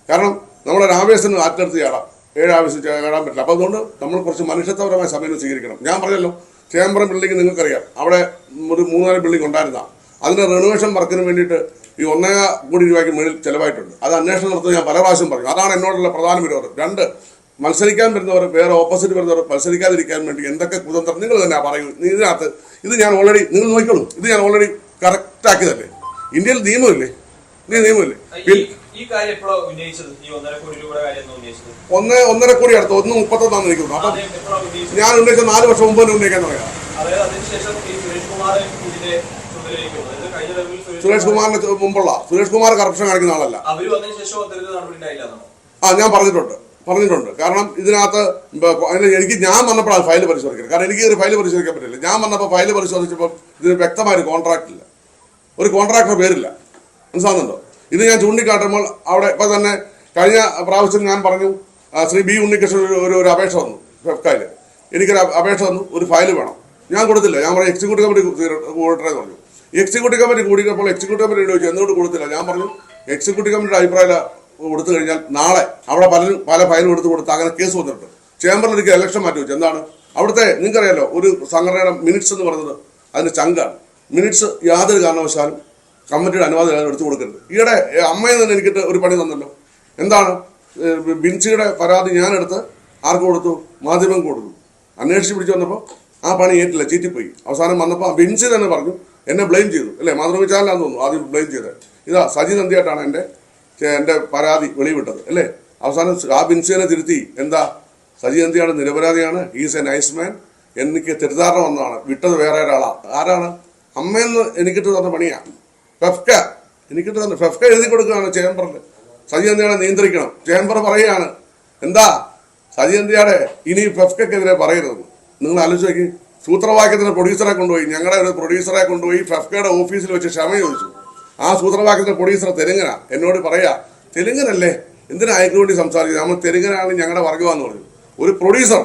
കാരണം നമ്മളൊരു ആവേശത്തിന് ആറ്റെടുത്ത് ചാടാം, 7 ആവേശം ചാടാൻ പറ്റില്ല. അപ്പോൾ അതുകൊണ്ട് നമ്മൾ കുറച്ച് മനുഷ്യത്വപരമായ സമയം സ്വീകരിക്കണം. ഞാൻ പറഞ്ഞല്ലോ, ചേംബർ ബിൽഡിംഗ് നിങ്ങൾക്കറിയാം, അവിടെ ഒരു 3-4 ബിൽഡിംഗ് ഉണ്ടായിരുന്നതാണ്. അതിൻ്റെ റെനോവേഷൻ വർക്കിന് വേണ്ടിയിട്ട് ഈ 1.5 കോടി രൂപയ്ക്ക് മേളിൽ ചിലവായിട്ടുണ്ട്. അത് അന്വേഷണം നടത്തുന്നത് ഞാൻ പല പ്രാവശ്യം പറഞ്ഞു. അതാണ് എന്നോടുള്ള പ്രധാന വിരോധം. 2, മത്സരിക്കാൻ വരുന്നവർ, വേറെ ഓപ്പോസിറ്റ് വരുന്നവർ മത്സരിക്കാതിരിക്കാൻ വേണ്ടി എന്തൊക്കെ കുതന്ത്രം നിങ്ങൾ തന്നെ പറയൂ. ഇതിനകത്ത് ഇത് ഞാൻ ഓൾറെഡി, നിങ്ങൾ നോക്കിക്കോളൂ, ഇത് ഞാൻ ഓൾറെഡി കറക്റ്റ് ആക്കിയതല്ലേ. ഇന്ത്യയിൽ നിയമമില്ലേ? നിയമമില്ലേ? ഈ കാര്യം എപ്പോഴാണ് ഉന്നയിച്ചത്? ഈ 1.5 കോടി രൂപയുടെ കാര്യം ഉന്നയിച്ചത് 1.5 കോടി അടുത്ത് 1.31 നിൽക്കുന്നു. അപ്പം ഞാൻ ഉന്നയിച്ച 4 വർഷം മുമ്പ് തന്നെ ഉന്നയിക്കാൻ തുടങ്ങിയ. സുരേഷ് കുമാറിന് മുമ്പുള്ള, സുരേഷ് കുമാർ കറപ്ഷൻ കാണിക്കുന്ന ആളല്ല. ഞാൻ പറഞ്ഞിട്ടുണ്ട്. കാരണം ഇതിനകത്ത് ഞാൻ വന്നപ്പോഴാണ് ഫയൽ പരിശോധിക്കുന്നത്. കാരണം എനിക്ക് ഒരു ഫയൽ പരിശോധിക്കാൻ പറ്റില്ല. ഞാൻ വന്നപ്പോൾ ഫയൽ പരിശോധിച്ചപ്പോൾ ഇതിന് വ്യക്തമായൊരു കോൺട്രാക്ട് ഇല്ല, ഒരു കോൺട്രാക്ടർ പേരില്ല. മനസ്സിലാകുന്നുണ്ടോ? ഇത് ഞാൻ ചൂണ്ടിക്കാട്ടുമ്പോൾ അവിടെ ഇപ്പം തന്നെ കഴിഞ്ഞ പ്രാവശ്യം ഞാൻ പറഞ്ഞു, ശ്രീ ബി ഉണ്ണികൃഷ്ണൻ ഒരു അപേക്ഷ വന്നു ഫെഫ്കയിൽ. എനിക്കൊരു അപേക്ഷ വന്നു, ഒരു ഫയൽ വേണം. ഞാൻ കൊടുത്തില്ല. ഞാൻ പറഞ്ഞു എക്സിക്യൂട്ടീവ് കമ്മിറ്റി കൂടട്ടെ പറഞ്ഞു. എക്സിക്യൂട്ടീവ് കമ്മിറ്റി കൂടിയപ്പോൾ എക്സിക്യൂട്ടീവ് കമ്മിറ്റി ചോദിച്ചു എന്തുകൊണ്ട് കൊടുത്തില്ല. ഞാൻ പറഞ്ഞു എക്സിക്യൂട്ടീവ് കമ്മിറ്റിയുടെ അഭിപ്രായം കൊടുത്തു കഴിഞ്ഞാൽ നാളെ അവിടെ പല ഫയലും കൊടുത്ത് അങ്ങനെ കേസ് വന്നിട്ടുണ്ട്. ചേംബറിൽ എനിക്ക് ഇലക്ഷൻ മാറ്റി വെച്ചു. എന്താണ് അവിടുത്തെ നിങ്ങൾക്കറിയാലോ, ഒരു സംഘടനയുടെ മിനിറ്റ്സ് എന്ന് പറയുന്നത് അതിൻ്റെ ചങ്കാണ്. മിനിറ്റ്സ് യാതൊരു കാരണവശാലും കമ്മിറ്റിയുടെ അനുവാദം എടുത്തു കൊടുക്കരുത്. ഈയിടെ അമ്മയിൽ നിന്ന് എനിക്കിട്ട് ഒരു പണി തന്നല്ലോ. എന്താണ്? ബിൻസിയുടെ പരാതി ഞാനെടുത്ത് ആർക്ക് കൊടുത്തു? മാധ്യമം കൊടുത്തു. അന്വേഷിച്ച് പിടിച്ചു വന്നപ്പോൾ ആ പണി ഏറ്റില്ല, ചീറ്റിപ്പോയി. അവസാനം വന്നപ്പോൾ ബിൻസി തന്നെ പറഞ്ഞു, എന്നെ ബ്ലെയിം ചെയ്തു അല്ലേ, മാതൃഭൂമി ചാനലാന്ന് തോന്നുന്നു ആദ്യം ബ്ലെയിം ചെയ്തത്. ഇതാ സജി നന്ദിയായിട്ടാണ് എൻ്റെ പരാതി വെളിവിട്ടത് അല്ലേ. അവസാനം ആ ബിൻസിനെ തിരുത്തി, എന്താ സജി നന്ദിയാണ് നിരപരാധിയാണ്, ഈസ് എ നൈസ് മാൻ, എനിക്ക് തെറ്റിദ്ധാരണ വന്നതാണ്, വിട്ടത് വേറെ ഒരാളാണ്. ആരാണ്? അമ്മയെന്ന് എനിക്കിട്ട് തന്ന പണിയാണ്. ഫെഫ്ക എനിക്കിട്ട് തന്നെ ഫെഫ്ക എഴുതി കൊടുക്കുകയാണ് ചേംബറിൽ. സജി നന്ദിയാടെ നിയന്ത്രിക്കണം. ചേംബർ പറയുകയാണ്, എന്താ സജി നന്ദിയാടെ ഇനി ഫെഫ്കക്കെതിരെ പറയരുതെന്ന്. നിങ്ങൾ ആലോചിച്ച്, സൂത്രവാക്യത്തിന് പ്രൊഡ്യൂസറെ കൊണ്ടുപോയി, ഞങ്ങളുടെ ഒരു പ്രൊഡ്യൂസറെ കൊണ്ടുപോയി ഫെഫ്കയുടെ ഓഫീസിൽ വെച്ച് ക്ഷമ ചോദിച്ചു. ആ സൂത്രവാക്യത്തിന്റെ പ്രൊഡ്യൂസർ തെലുങ്കനാ. എന്നോട് പറയാ, തെലുങ്കനല്ലേ, എന്തിനാ അയക്ക് വേണ്ടി സംസാരിക്കുന്നത്, നമ്മൾ തെലുങ്കനാണ് ഞങ്ങളുടെ വർഗമാണെന്ന് പറഞ്ഞു. ഒരു പ്രൊഡ്യൂസർ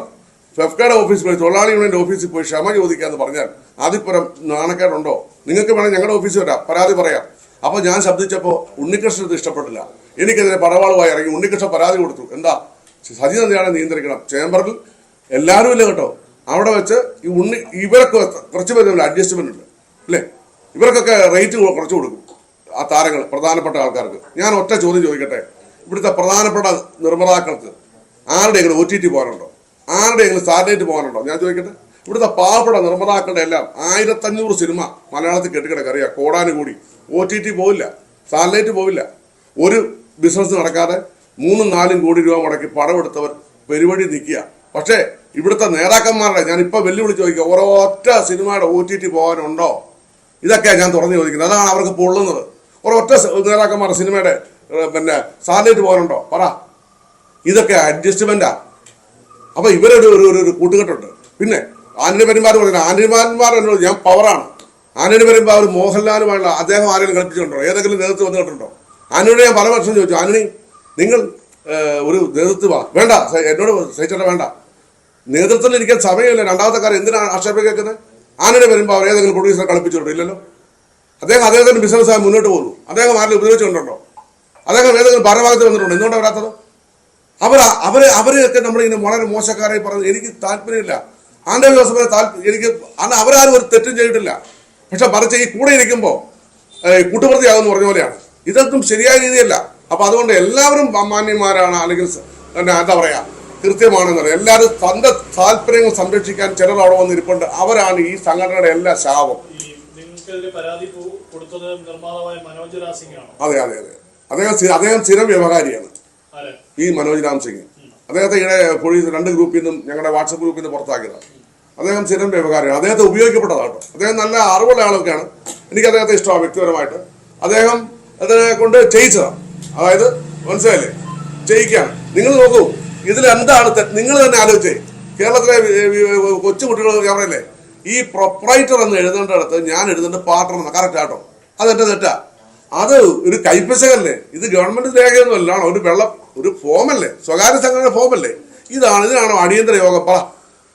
ഫെഫ്കയുടെ ഓഫീസിൽ പോയി, തൊഴിലാളി യൂണിയന്റെ ഓഫീസിൽ പോയി ക്ഷമ ചോദിക്കാന്ന് പറഞ്ഞാൽ അതിപ്പുറം നാണക്കേടുണ്ടോ? നിങ്ങൾക്ക് വേണം ഞങ്ങളുടെ ഓഫീസിൽ വരാം, പരാതി പറയാം. അപ്പോൾ ഞാൻ ശബ്ദിച്ചപ്പോൾ ഉണ്ണികൃഷ്ണൻ ഇത് ഇഷ്ടപ്പെട്ടില്ല. എനിക്കെതിരെ പടവാളുമായി ഇറങ്ങി ഉണ്ണികൃഷ്ണൻ പരാതി കൊടുത്തു. എന്താ സജി നന്ദിയാടെ നിയന്ത്രിക്കണം. ചേംബറിൽ എല്ലാവരും ഇല്ല കേട്ടോ. അവിടെ വെച്ച് ഇവരൊക്കെ കുറച്ച് പേര് അഡ്ജസ്റ്റ്മെന്റ് ഉണ്ട് അല്ലേ, ഇവർക്കൊക്കെ റേറ്റ് കുറച്ച് കൊടുക്കും ആ താരങ്ങൾ, പ്രധാനപ്പെട്ട ആൾക്കാർക്ക്. ഞാൻ ഒറ്റ ചോദ്യം ചോദിക്കട്ടെ, ഇവിടുത്തെ പ്രധാനപ്പെട്ട നിർമ്മാതാക്കൾക്ക് ആരുടെയെങ്കിലും OTT പോകാനുണ്ടോ? ആരുടെയെങ്കിലും സാറ്റലൈറ്റ് പോകാനുണ്ടോ? ഞാൻ ചോദിക്കട്ടെ. ഇവിടുത്തെ പാവപ്പെട്ട നിർമ്മാതാക്കളുടെ എല്ലാം 1500 സിനിമ മലയാളത്തിൽ കെട്ടിക്കിടക്കുക, അറിയാം, കോടാനുകൂടി. OTT പോവില്ല, സാറ്റലൈറ്റ് പോവില്ല. ഒരു ബിസിനസ് നടക്കാതെ 3-4 കോടി രൂപ മുടക്കി പടമെടുത്തവർ പരിപാടി നിൽക്കുക. പക്ഷേ ഇവിടുത്തെ നേതാക്കന്മാരുടെ ഞാനിപ്പോൾ വെല്ലുവിളിച്ച് ചോദിക്കുക, ഒരൊറ്റ സിനിമയുടെ OTT പോകാനുണ്ടോ? ഇതൊക്കെയാണ് ഞാൻ തുറന്നു ചോദിക്കുന്നത്. അതാണ് അവർക്ക് പൊള്ളുന്നത്. ഒരൊറ്റ നേതാക്കന്മാരുടെ സിനിമയുടെ പിന്നെ സാറ്റലൈറ്റ് പോകാനുണ്ടോ? പറ. ഇതൊക്കെ അഡ്ജസ്റ്റ്മെന്റാ. അപ്പൊ ഇവരൊരു ഒരു കൂട്ടുകെട്ടുണ്ട്. പിന്നെ ആന്റണി പെരുമ്പാവൂർ പറഞ്ഞാൽ ആന്റണിമാർ എന്നോട് ഞാൻ പവറാണ്. ആന്റണി പെരുമ്പാവൂർ മോഹൻലാലുമായുള്ള അദ്ദേഹം ആരെങ്കിലും കളിപ്പിച്ചിട്ടുണ്ടോ? ഏതെങ്കിലും നേതൃത്വം വന്നിട്ടുണ്ടോ? ആന്റണിയോട് ഞാൻ പല വർഷം ചോദിച്ചു, ആന്റണി നിങ്ങൾ ഒരു നേതൃത്വ വേണ്ട, എന്നോട് സഹിച്ചോട്ടെ, വേണ്ട, നേതൃത്വത്തിൽ ഇരിക്കാൻ സമയമില്ല. രണ്ടാമത്തെ കാര്യം എന്തിനാണ് ആക്ഷേപം കേൾക്കുന്നത്? ആന്റണി പെരുമ്പാവൂർ ഏതെങ്കിലും പ്രൊഡ്യൂസറെ കളിപ്പിച്ചിട്ടുണ്ടോ? ഇല്ലല്ലോ. അദ്ദേഹത്തിന്റെ ബിസിനസ്സായി മുന്നോട്ട് പോകുന്നു. അദ്ദേഹം ആരെങ്കിലും ഉപയോഗിച്ചുകൊണ്ടുണ്ടോ? അദ്ദേഹം ഏതെങ്കിലും ഭാരഭാഗത്ത് വന്നിട്ടുണ്ടോ? എന്തുകൊണ്ടാണ് വരാത്തത്? അവരെയൊക്കെ നമ്മളിങ്ങനെ വളരെ മോശക്കാരായി പറഞ്ഞു. എനിക്ക് താല്പര്യമില്ല. ആന്റണി ജോസഫിനെ എനിക്ക് അവരാരും ഒരു തെറ്റും ചെയ്തിട്ടില്ല. പക്ഷെ മറിച്ച് ഈ കൂടെ ഇരിക്കുമ്പോൾ കൂട്ടുപ്രതിയാകുമെന്ന് പറഞ്ഞ പോലെയാണ്. ഇതൊന്നും ശരിയായ രീതിയല്ല. അപ്പൊ അതുകൊണ്ട് എല്ലാവരും മാന്യന്മാരാണ്, അല്ലെങ്കിൽ എന്താ പറയാ, കൃത്യമാണെന്ന് പറയാം. എല്ലാവരും തന്റെ താല്പര്യങ്ങൾ സംരക്ഷിക്കാൻ ചിലർ അവിടെ വന്നിരിപ്പുണ്ട്. അവരാണ് ഈ സംഘടനയുടെ എല്ലാ ശാപം. അതെ അതെ അതെ. അദ്ദേഹം സ്ഥിരം വ്യവഹാരിയാണ് ഈ മനോജ് രാം സിംഗ്. അദ്ദേഹത്തെ ഇവിടെ പോലീസ് 2 ഗ്രൂപ്പിൽ നിന്നും ഞങ്ങളുടെ വാട്സപ്പ് ഗ്രൂപ്പിൽ നിന്ന് പുറത്താക്കിയതാണ്. അദ്ദേഹം സ്ഥിരം വ്യവഹാരിയാണ്. അദ്ദേഹത്തെ ഉപയോഗിക്കപ്പെട്ടതാട്ടോ. അദ്ദേഹം നല്ല അറിവുള്ള ആളൊക്കെയാണ്. എനിക്ക് അദ്ദേഹത്തെ ഇഷ്ടമാണ് വ്യക്തിപരമായിട്ട്. അദ്ദേഹം അതിനെ കൊണ്ട് ചെയ്യിച്ചതാണ്. അതായത് മനസ്സിലായില്ലേ, ചെയ്യിക്കാണ്. നിങ്ങൾ നോക്കൂ, ഇതിൽ എന്താണ് നിങ്ങൾ തന്നെ ആലോചിച്ചേ. കേരളത്തിലെ കൊച്ചുകുട്ടികൾ പറയല്ലേ, ഈ പ്രൊപ്പറൈറ്റർ എന്ന് എഴുതേണ്ടടുത്ത് ഞാൻ എഴുതേണ്ട പാർട്ണർ എന്ന്. കറക്റ്റ് ആട്ടോ, അതെന്റെ തെറ്റാ. അത് ഒരു കൈപ്പശകല്ലേ. ഇത് ഗവൺമെന്റ് രേഖയൊന്നുമല്ല, ഒരു ഫോമല്ലേ, സ്വകാര്യ സംഘടന ഫോമല്ലേ. ഇതിനാണോ അടിയന്തര യോഗം? പറ.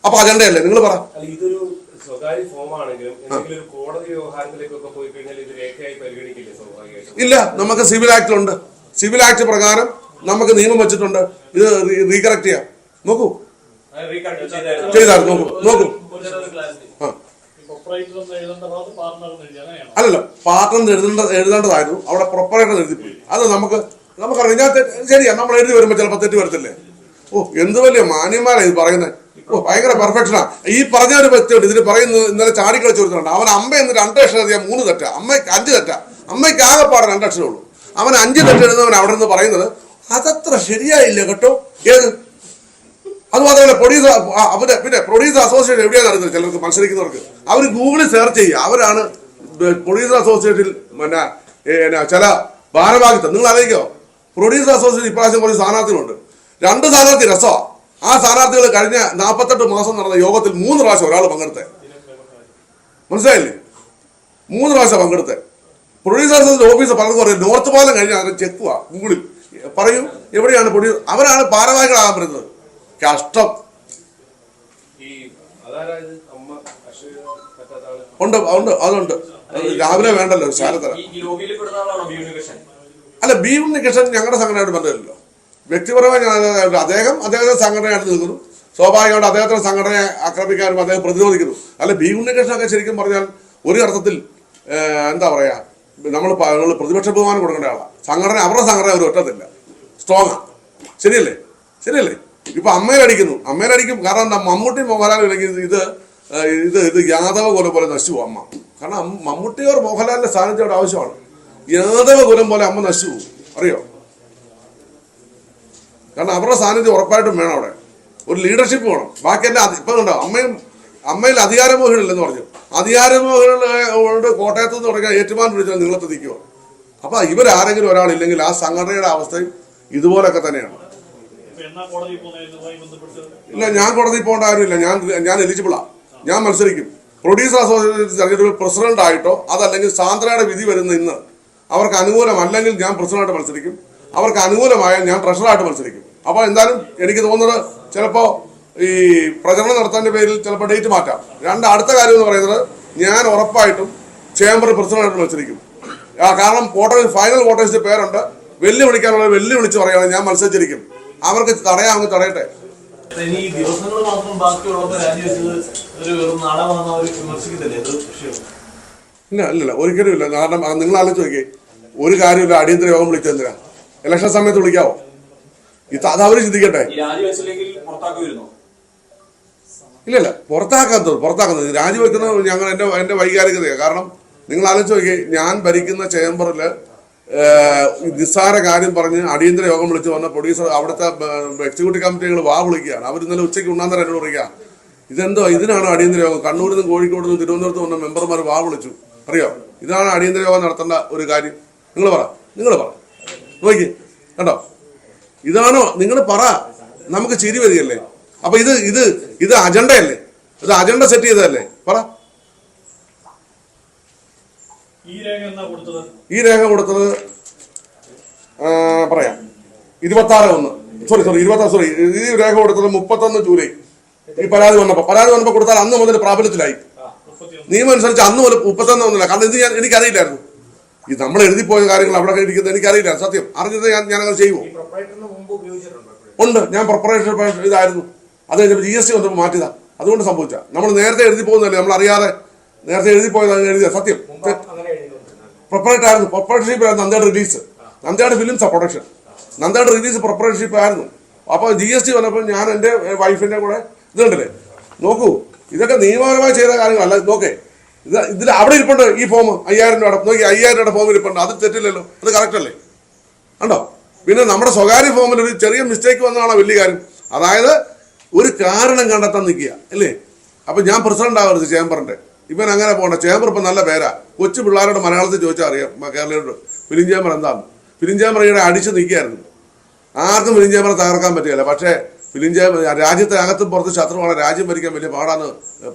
അപ്പൊ അജണ്ടയല്ലേ? നിങ്ങൾ പറ. ഇതൊരു സ്വകാര്യ ഫോമാണെങ്കിലും എന്തെങ്കിലും ഒരു കോടതി വ്യവഹാരത്തിലേക്കൊക്കെ പോയി കഴിഞ്ഞാൽ ഇത് രേഖയായി പരിഗണിക്കില്ലേ സ്വാഭാവികമായിട്ടും? ഇല്ല, നമുക്ക് സിവിൽ ആക്ടിലുണ്ട്. സിവിൽ ആക്ട് പ്രകാരം നമുക്ക് നിയമം വെച്ചിട്ടുണ്ട്. ഇത് റീകറക്ട് ചെയ്യാം. നോക്കൂ, ചെയ്തായിരുന്നു. നോക്കൂ. അല്ലല്ലോ, പാർട്ണർ എഴുതേണ്ടതായിരുന്നു. അവിടെ പ്രൊപ്പറേറ്റർ എഴുതിപ്പോയി. അത് നമുക്കറിയാം. ഞാൻ ശരിയാ, നമ്മൾ എഴുതി വരുമ്പോൾ ചിലപ്പോൾ തെറ്റ് വരത്തില്ലേ. എന്ത് വലിയ മാന്യന്മാരാണ് ഇത് പറയുന്നത്. ഭയങ്കര പെർഫെക്ഷനാ. ഈ പറഞ്ഞ ഒരു വ്യക്തിയുണ്ട് ഇതിന് പറയുന്നത്. ഇന്നലെ ചാടിക്കളിച്ച് കൊടുത്തിട്ടുണ്ട്. അവൻ അമ്മ എന്ന് 2 അക്ഷരം എഴുതിയാൽ 3 തെറ്റാ. അമ്മയ്ക്ക് 5 തെറ്റാ. അമ്മയ്ക്ക് ആകെപ്പാടെ 2 അക്ഷരമേ ഉള്ളൂ. അവൻ 5 തെറ്റ് എഴുതുന്നവൻ അവിടെ നിന്ന് പറയുന്നത് അതത്ര ശരിയായില്ല കേട്ടോ. ഏത് അതുമാത്രമല്ല, പിന്നെ പ്രൊഡ്യൂസർ അസോസിയേഷൻ എവിടെയാണ് നടക്കുന്നത്? ചിലർക്ക് മത്സരിക്കുന്നവർക്ക് അവർ ഗൂഗിളിൽ സെർച്ച് ചെയ്യുക. അവരാണ് പ്രൊഡ്യൂസർ അസോസിയേഷനിൽ ചില ഭാരവാഹിത്വം. നിങ്ങൾ അറിയിക്കോ, പ്രൊഡ്യൂസർ അസോസിയേഷൻ ഇപ്രാവശ്യം കുറച്ച് സ്ഥാനാർത്ഥികളുണ്ട്. 2 സ്ഥാനാർത്ഥി രസമാണ്. ആ സ്ഥാനാർത്ഥികൾ കഴിഞ്ഞ 48 മാസം നടന്ന യോഗത്തിൽ 3 പ്രാവശ്യം ഒരാൾ പങ്കെടുത്തേ. മനസ്സിലായില്ലേ? 3 പ്രാവശ്യം പങ്കെടുത്തേ. പ്രൊഡ്യൂസർ അസോസിയേഷൻ ഓഫീസ് പറഞ്ഞു പറയും, നോർത്ത് പാലം കഴിഞ്ഞാൽ അത് ചെക്കുക ഗൂഗിളിൽ പറയൂ എവിടെയാണ് പ്രൊഡ്യൂസർ. അവരാണ് ഭാരവാഹികളാകാൻ പറ്റുന്നത്. കഷ്ടം. ഉണ്ട് അതുണ്ട്. രാവിലെ വേണ്ടല്ലോ ശാലത്തറ. അല്ല, ബി ഉണ്ണികൃഷ്ണൻ ഞങ്ങളുടെ സംഘടനയായിട്ട് ബന്ധമില്ലല്ലോ. വ്യക്തിപരമായി അദ്ദേഹത്തിന്റെ സംഘടനയായിട്ട് നിൽക്കുന്നു. സ്വാഭാവികമായിട്ട് അദ്ദേഹത്തിന്റെ സംഘടനയെ ആക്രമിക്കാനും അദ്ദേഹം പ്രതിരോധിക്കുന്നു. അല്ല, ബി ഉണ്ണികൃഷ്ണനൊക്കെ ശരിക്കും പറഞ്ഞാൽ ഒരു അർത്ഥത്തിൽ എന്താ പറയാ, നമ്മൾ പ്രതിപക്ഷ ബഹുമാനം കൊടുക്കേണ്ട ആളാണ്. സംഘടന അവരുടെ സംഘടന ഒരു ഒറ്റത്തില്ല, സ്ട്രോങ്ങാ. ശരിയല്ലേ? ഇപ്പൊ അമ്മയിലടിക്കും. കാരണം എന്താ, മമ്മൂട്ടി മോഹൻലാൽ ഇല്ലെങ്കിൽ ഇത് യാദവ കുലം പോലെ നശിച്ചു പോകും അമ്മ. കാരണം മമ്മൂട്ടിയോർ മോഹൻലാലിന്റെ സാന്നിധ്യം അവിടെ ആവശ്യമാണ്. യാദവ കുലം പോലെ അമ്മ നശിച്ചു പോകും, അറിയോ? കാരണം അവരുടെ സാന്നിധ്യം ഉറപ്പായിട്ടും വേണം. അവിടെ ഒരു ലീഡർഷിപ്പ് വേണം. ബാക്കിയെല്ലാം ഇപ്പം ഉണ്ടോ, അമ്മയിൽ അധികാരമോഹികളില്ലെന്ന് പറഞ്ഞു. അധികാരമോഹികളുടെ കോട്ടയത്ത് നിന്ന് തുടങ്ങിയ ഏറ്റുമാൻ വിളിച്ചാൽ നിങ്ങളത്ത് നിൽക്കുമോ? അപ്പൊ ഇവരാരെങ്കിലും ഒരാളില്ലെങ്കിൽ ആ സംഘടനയുടെ അവസ്ഥയും ഇതുപോലൊക്കെ തന്നെയാണ്. ഇല്ല, ഞാൻ കോടതിയിൽ പോകേണ്ട കാര്യമില്ല. ഞാൻ എലിജിബിളാ. ഞാൻ മത്സരിക്കും. പ്രൊഡ്യൂസർ അസോസിയേഷൻ തെരഞ്ഞെടുപ്പിൽ പ്രസിഡന്റ് ആയിട്ടോ അതല്ലെങ്കിൽ സാന്ദ്രയുടെ വിധി വരുന്ന ഇന്ന് അവർക്ക് അനുകൂലമല്ലെങ്കിൽ ഞാൻ പ്രസിഡന്റായിട്ട് മത്സരിക്കും. അവർക്ക് അനുകൂലമായാൽ ഞാൻ ട്രഷറായിട്ട് മത്സരിക്കും. അപ്പോൾ എന്തായാലും എനിക്ക് തോന്നുന്നത് ചിലപ്പോൾ ഈ പ്രചരണം നടത്താൻ്റെ പേരിൽ ചിലപ്പോൾ ഡേറ്റ് മാറ്റാം. അടുത്ത കാര്യം എന്ന് പറയുന്നത്, ഞാൻ ഉറപ്പായിട്ടും ചേംബർ പ്രസിഡന്റായിട്ട് മത്സരിക്കും. കാരണം ഫൈനൽ വോട്ടേഴ്സിന്റെ പേരുണ്ട്. വെല്ലുവിളിക്കാനുള്ള വെല്ലുവിളിച്ച് പറയുകയാണെങ്കിൽ ഞാൻ മത്സരിച്ചിരിക്കും. അവർക്ക് തടയാമെങ്കിൽ തടയട്ടെ. ഇല്ല, ഒരിക്കലും ഇല്ല. കാരണം നിങ്ങൾ ആലോചിച്ച് നോക്കിയേ, ഒരു കാര്യമില്ല. അടിയന്തര യോഗം വിളിച്ചെന്തിനാ? ഇലക്ഷൻ സമയത്ത് വിളിക്കാവോ? അത് അവര് ചിന്തിക്കട്ടെ. ഇല്ല, പുറത്താക്കുന്നത് രാജിവെക്കുന്നത് എന്റെ വൈകാരികതയാണ്. കാരണം നിങ്ങൾ ആലോചിച്ച് നോക്കിയേ, ഞാൻ ഭരിക്കുന്ന ചേംബറിൽ നിസ്സാര കാര്യം പറഞ്ഞ് അടിയന്തര യോഗം വിളിച്ച് വന്ന പ്രൊഡ്യൂസർ അവിടുത്തെ എക്സിക്യൂട്ടീവ് കമ്മിറ്റികൾ വിളിക്കുകയാണ്. അവർ ഇന്നലെ ഉച്ചയ്ക്ക് ഉണ്ണാന്തരം എന്നോട് പറയുക, ഇതെന്തോ ഇതിനാണ് അടിയന്തര യോഗം? കണ്ണൂരിൽ നിന്നും കോഴിക്കോട് നിന്നും തിരുവനന്തപുരത്ത് വന്ന മെമ്പർമാർ വിളിച്ചു. അറിയോ, ഇതാണ് അടിയന്തര യോഗം നടത്തേണ്ട ഒരു കാര്യം? നിങ്ങൾ പറ നോക്കി കേട്ടോ, ഇതാണോ? നിങ്ങൾ പറ, നമുക്ക് ചിരി വരികയല്ലേ? അപ്പൊ ഇത് അജണ്ടയല്ലേ? ഇത് അജണ്ട സെറ്റ് ചെയ്തതല്ലേ? പറ. ഈ രേഖ കൊടുത്തത് പറയാം 26/1 ഈ രേഖ കൊടുത്തത് 31 ജൂലൈ. ഈ പരാതി വന്നപ്പോ കൊടുത്താൽ അന്ന് മുതൽ പ്രാബല്യത്തിലായി. നിയമം അനുസരിച്ച് അന്ന് മുതൽ 31 കാരണം ഇത് എനിക്കറിയില്ലായിരുന്നു. ഈ നമ്മൾ എഴുതിപ്പോയ കാര്യങ്ങൾ അവിടെ ഇരിക്കുന്നത് എനിക്കറിയില്ല. സത്യം അറിഞ്ഞത് ഞാനങ്ങനെ ചെയ്യുമോ? ഉണ്ട്. ഞാൻ പ്രൊപ്പറേറ്റർ ഇതായിരുന്നു. അത് കഴിഞ്ഞപ്പോൾ GST വന്നപ്പോൾ മാറ്റിയതാ. അതുകൊണ്ട് സംഭവിച്ച നമ്മൾ നേരത്തെ എഴുതി പോകുന്നതല്ലേ, നമ്മൾ അറിയാതെ നേരത്തെ എഴുതിപ്പോയത് എഴുതിയ സത്യം പ്രൊപ്പറേറ്റർ ആയിരുന്നു. പ്രൊപ്പറേറ്റർഷിപ്പ് ആയിരുന്നു നന്ദേട് റിലീസ്, നന്ദേട് ഫിലിംസ് പ്രൊഡക്ഷൻ, നന്ദേട് റിലീസ് പ്രൊപ്പറേറ്റർഷിപ്പ് ആയിരുന്നു. അപ്പോൾ GST വന്നപ്പോൾ ഞാൻ എൻ്റെ വൈഫിൻ്റെ കൂടെ ഇതുണ്ടല്ലേ, നോക്കൂ, ഇതൊക്കെ നിയമപരമായി ചെയ്ത കാര്യങ്ങളല്ല. നോക്കേ, ഇതിൽ അവിടെ ഇരിപ്പുണ്ട് ഈ ഫോം 5000 രൂപ. നോക്കി 5000 രൂപയുടെ ഫോം ഇരിപ്പുണ്ട്. അത് തെറ്റില്ലല്ലോ, അത് കറക്റ്റ് അല്ലേ? കണ്ടോ? പിന്നെ നമ്മുടെ സ്വകാര്യ ഫോമിൽ ഒരു ചെറിയ മിസ്റ്റേക്ക് വന്നതാണ് വലിയ കാര്യം. അതായത് ഒരു കാരണം കണ്ടെത്താൻ നിൽക്കുക അല്ലേ? അപ്പൊ ഞാൻ പ്രസിഡന്റ് ആവരുത് ചേംബറിന്റെ. ഇവൻ അങ്ങനെ പോകണ്ട. ചേംബർ ഇപ്പൊ നല്ല പേരാ. കൊച്ചു പിള്ളേരോട് മലയാളത്തിൽ ചോദിച്ചാൽ അറിയാം കേരളീയരോട് ഫിലിം ചേംബർ എന്താണ്. ഫിലിം ചേംബർ ഇവിടെ അടിച്ച് നിൽക്കുകയായിരുന്നു. ആർക്കും ഫിലിം ചേംബർ തകർക്കാൻ പറ്റുകയില്ല. പക്ഷേ ഫിലിം ചേംബർ രാജ്യത്തെ അകത്തും പുറത്ത് ശത്രുവാണ്, രാജ്യം ഭരിക്കാൻ വലിയ പാടാന്ന്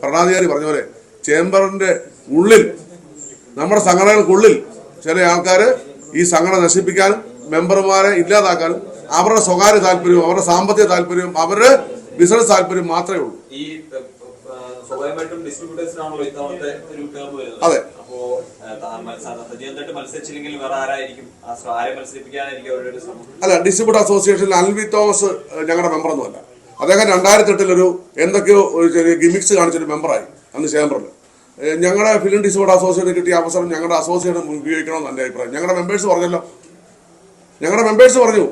ഭരണാധികാരി പറഞ്ഞ പോലെ ചേംബറിന്റെ ഉള്ളിൽ, നമ്മുടെ സംഘടനകൾക്കുള്ളിൽ ചില ആൾക്കാർ ഈ സംഘടന നശിപ്പിക്കാനും മെമ്പർമാരെ ഇല്ലാതാക്കാനും അവരുടെ സ്വകാര്യ താല്പര്യവും അവരുടെ സാമ്പത്തിക താല്പര്യവും അവരുടെ ബിസിനസ് താല്പര്യം മാത്രമേ ഉള്ളൂ. ഈ സ്വാഭാവികമായിട്ടും ഡിസ്ട്രിബ്യൂട്ടേഴ്സിനാണല്ലോ ഇത്തവണത്തെ ഒരു ടേം വരുന്നത്. അതെ. അപ്പോ സജീവമായിട്ട് മത്സരിച്ചില്ലെങ്കിൽ വേറെ ആരായിരിക്കും, ആരെ മത്സരിപ്പിക്കാനായിരിക്കും അവരുടെ ഒരു ശ്രമം? അല്ല, ഡിസ്ട്രിബ്യൂട്ടർ അസോസിയേഷനിൽ അൽവി തോമസ് ഞങ്ങളുടെ മെമ്പറൊന്നുമല്ല. അദ്ദേഹം 2008 എന്തൊക്കെയോ ഒരു ചെറിയ ഗിമിക്സ് കാണിച്ചൊരു മെമ്പറായി അന്ന് ചേംബറിൽ. ഞങ്ങളുടെ ഫിലിം ഡിസ്ട്രിബ്യൂട്ടർ അസോസിയേഷൻ കിട്ടിയ അവസരം ഞങ്ങളുടെ അസോസിയേഷൻ ഉപയോഗിക്കണമെന്ന് എൻ്റെ അഭിപ്രായം. ഞങ്ങളുടെ മെമ്പേഴ്സ് പറഞ്ഞു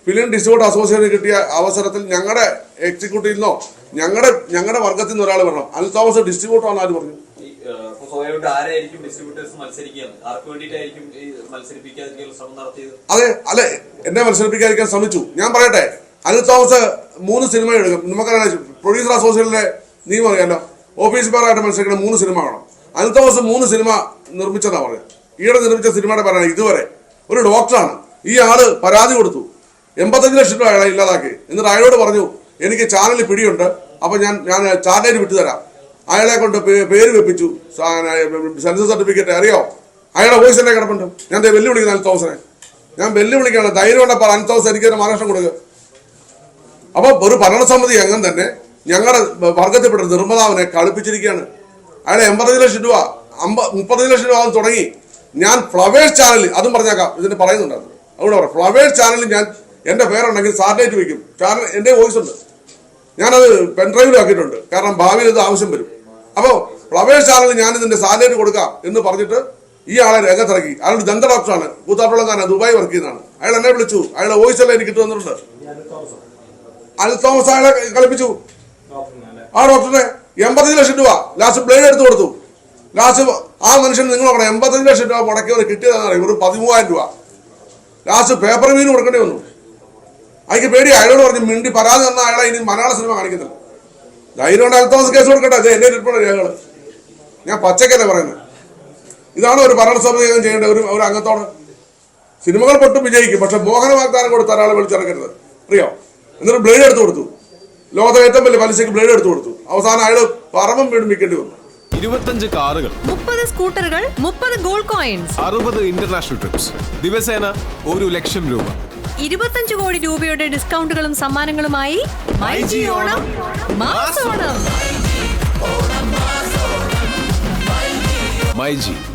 ഫിലിം ഡിസ്ട്രിബ്യൂട്ടർ അസോസിയേഷൻ കിട്ടിയ അവസരത്തിൽ ഞങ്ങളുടെ എക്സിക്യൂട്ടീവിൽ നിന്നോ ഞങ്ങളുടെ വർഗത്തിൽ നിന്ന് ഒരാൾ വരണം. അനിൽ തോമസ് ഡിസ്ട്രിബ്യൂട്ടർ ആണെന്ന് ആര് പറഞ്ഞു? അതെ, അല്ലെ, എന്നെ മത്സരിപ്പിക്കാതിരിക്കാൻ ശ്രമിച്ചു. ഞാൻ പറയട്ടെ, അനിൽ തോമസ് 3 സിനിമ എടുക്കും. നമുക്കറിയാം പ്രൊഡ്യൂസർ അസോസിയേഷനിലെ നിയമം അറിയാലോ, ഓഫീസ് പേരായിട്ട് മത്സരിക്കുന്ന 3 സിനിമ വേണം. അനിൽ തോമസ് 3 സിനിമ നിർമ്മിച്ചെന്നാ പറയാം. ഈയിടെ നിർമ്മിച്ച സിനിമയുടെ പറയണം. ഇതുവരെ ഒരു ഡോക്ടറാണ്. ഈ ആള് പരാതി കൊടുത്തു, 85 ലക്ഷം രൂപ അയാളെ ഇല്ലാതാക്കി. എന്നിട്ട് അയാളോട് പറഞ്ഞു എനിക്ക് ചാനലിൽ പിടിയുണ്ട്, അപ്പൊ ഞാൻ ചാനലിൽ വിട്ടുതരാം. അയാളെ കൊണ്ട് പേര് വെപ്പിച്ചു, സെൻസസ് സർട്ടിഫിക്കറ്റ്. അറിയോ, അയാളുടെ വോയിസ് എന്നെ കിടപ്പുണ്ട്. ഞാൻ വെല്ലുവിളിക്കുന്ന അനിൽ തോമസിനെ, ഞാൻ വെല്ലുവിളിക്കുകയാണ്. ധൈര്യം ഉണ്ടപ്പോൾ അനിൽ തോമസ് എനിക്ക് ഒരു മഹാരാഷ്ട്രം കൊടുക്കുക. അപ്പൊ ഒരു ഭരണസമിതി അംഗം തന്നെ ഞങ്ങളുടെ വർഗത്തിൽപ്പെട്ട നിർമ്മാതാവിനെ കളിപ്പിച്ചിരിക്കുകയാണ്. അയാളെ 85 ലക്ഷം രൂപ 30 ലക്ഷം രൂപ തുടങ്ങി. ഞാൻ ഫ്ലവേഴ്സ് ചാനലിൽ, അതും പറഞ്ഞേക്കാം, ഇതിന് പറയുന്നുണ്ടായിരുന്നു. അവിടെ പറയാം, ഫ്ലവേഴ്സ് ചാനലിൽ ഞാൻ എൻ്റെ പേരുണ്ടെങ്കിൽ സാറ്റലൈറ്റ് വയ്ക്കും. ചാനൽ എൻ്റെ വോയിസ് ഉണ്ട്, ഞാനത് പെൻഡ്രൈവിലാക്കിയിട്ടുണ്ട്. കാരണം ഭാവിയിൽ ഇത് ആവശ്യം വരും. അപ്പോൾ ഫ്ലവേഴ്സ് ചാനലിൽ ഞാൻ ഇതിന്റെ സാറ്റലൈറ്റ് കൊടുക്കാം എന്ന് പറഞ്ഞിട്ട് ഈ ആളെ രംഗത്തിറക്കി. അയാൾ ദന്ത ഡോക്ടറാണ്, കൂത്താട്ടുള്ളക്കാരനാണ്, ദുബായ് വർക്ക് ചെയ്യുന്നതാണ്. അയാൾ എന്നെ വിളിച്ചു, അയാളുടെ വോയിസ് എല്ലാം എനിക്ക് കിട്ടുന്നുണ്ട്. അനിൽ തോമസ് അയാളെ കളിപ്പിച്ചു. ആ ഡോക്ടറെ 85 ലക്ഷം രൂപ ലാസ്റ്റ് ബ്ലേഡ് എടുത്ത് കൊടുത്തു. ലാസ്റ്റ് ആ മനുഷ്യൻ നിങ്ങൾ നോക്കണം, 85 ലക്ഷം രൂപ മുടക്കിയവർ കിട്ടിയതെന്ന് പറയും ഒരു 13,000 രൂപ. ലാസ്റ്റ് പേപ്പർ മീൻ കൊടുക്കേണ്ടി വന്നു. അയക്ക് പേടി. അയാളോട് പറഞ്ഞു മിണ്ടി പരാതി തന്ന അയാളെ ഇനി മലയാള സിനിമ കാണിക്കുന്നില്ല. ധൈര്യം കൊണ്ട് അനിൽ തോമസ് കേസ് കൊടുക്കട്ടെ. അത് എന്റെ ഇരിപ്പുള്ള രേഖകൾ. ഞാൻ പച്ചക്കല്ലേ പറയുന്നത്. ഇതാണ് ഒരു ഭരണസമിതി ചെയ്യേണ്ട ഒരു അംഗത്തോട്. സിനിമകൾ പൊട്ടും വിജയിക്കും, പക്ഷെ മോഹന വാഗ്ദാനം കൊടുത്ത ഒരാളെ വിളിച്ചിറക്കരുത്. അറിയോ? എന്നിട്ട് ബ്ലേഡ് എടുത്തു കൊടുത്തു. ലോകത്തെ ഏറ്റവും വലിയ പലിശയ്ക്ക് ബ്ലേഡ് എടുത്തു കൊടുത്തു. അവസാനം അയാൾ പറമ്പും വീടും വിൽക്കേണ്ടി വന്നു. 25 കാറുകൾ, 30 സ്കൂട്ടറുകൾ, 30 ഗോൾഡ് കോയിൻസ്, 60 ഇന്റർനാഷണൽ ട്രിപ്സ്, ദിവസേന 1 ലക്ഷം രൂപ, 25 കോടി രൂപയുടെ ഡിസ്കൗണ്ടുകളും സമ്മാനങ്ങളുമായി മൈജി ഓണം മാസോണം.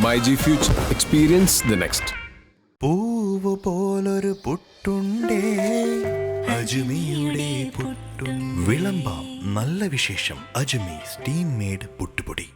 MyG future, experience the next. പൂവ് പോലൊരു പുട്ടുണ്ടേ അജ്മിയുടെ പുട്ടും. വിളമ്പാം നല്ല വിശേഷം. അജ്മി സ്റ്റീം മെയ്ഡ് പുട്ടുപൊടി.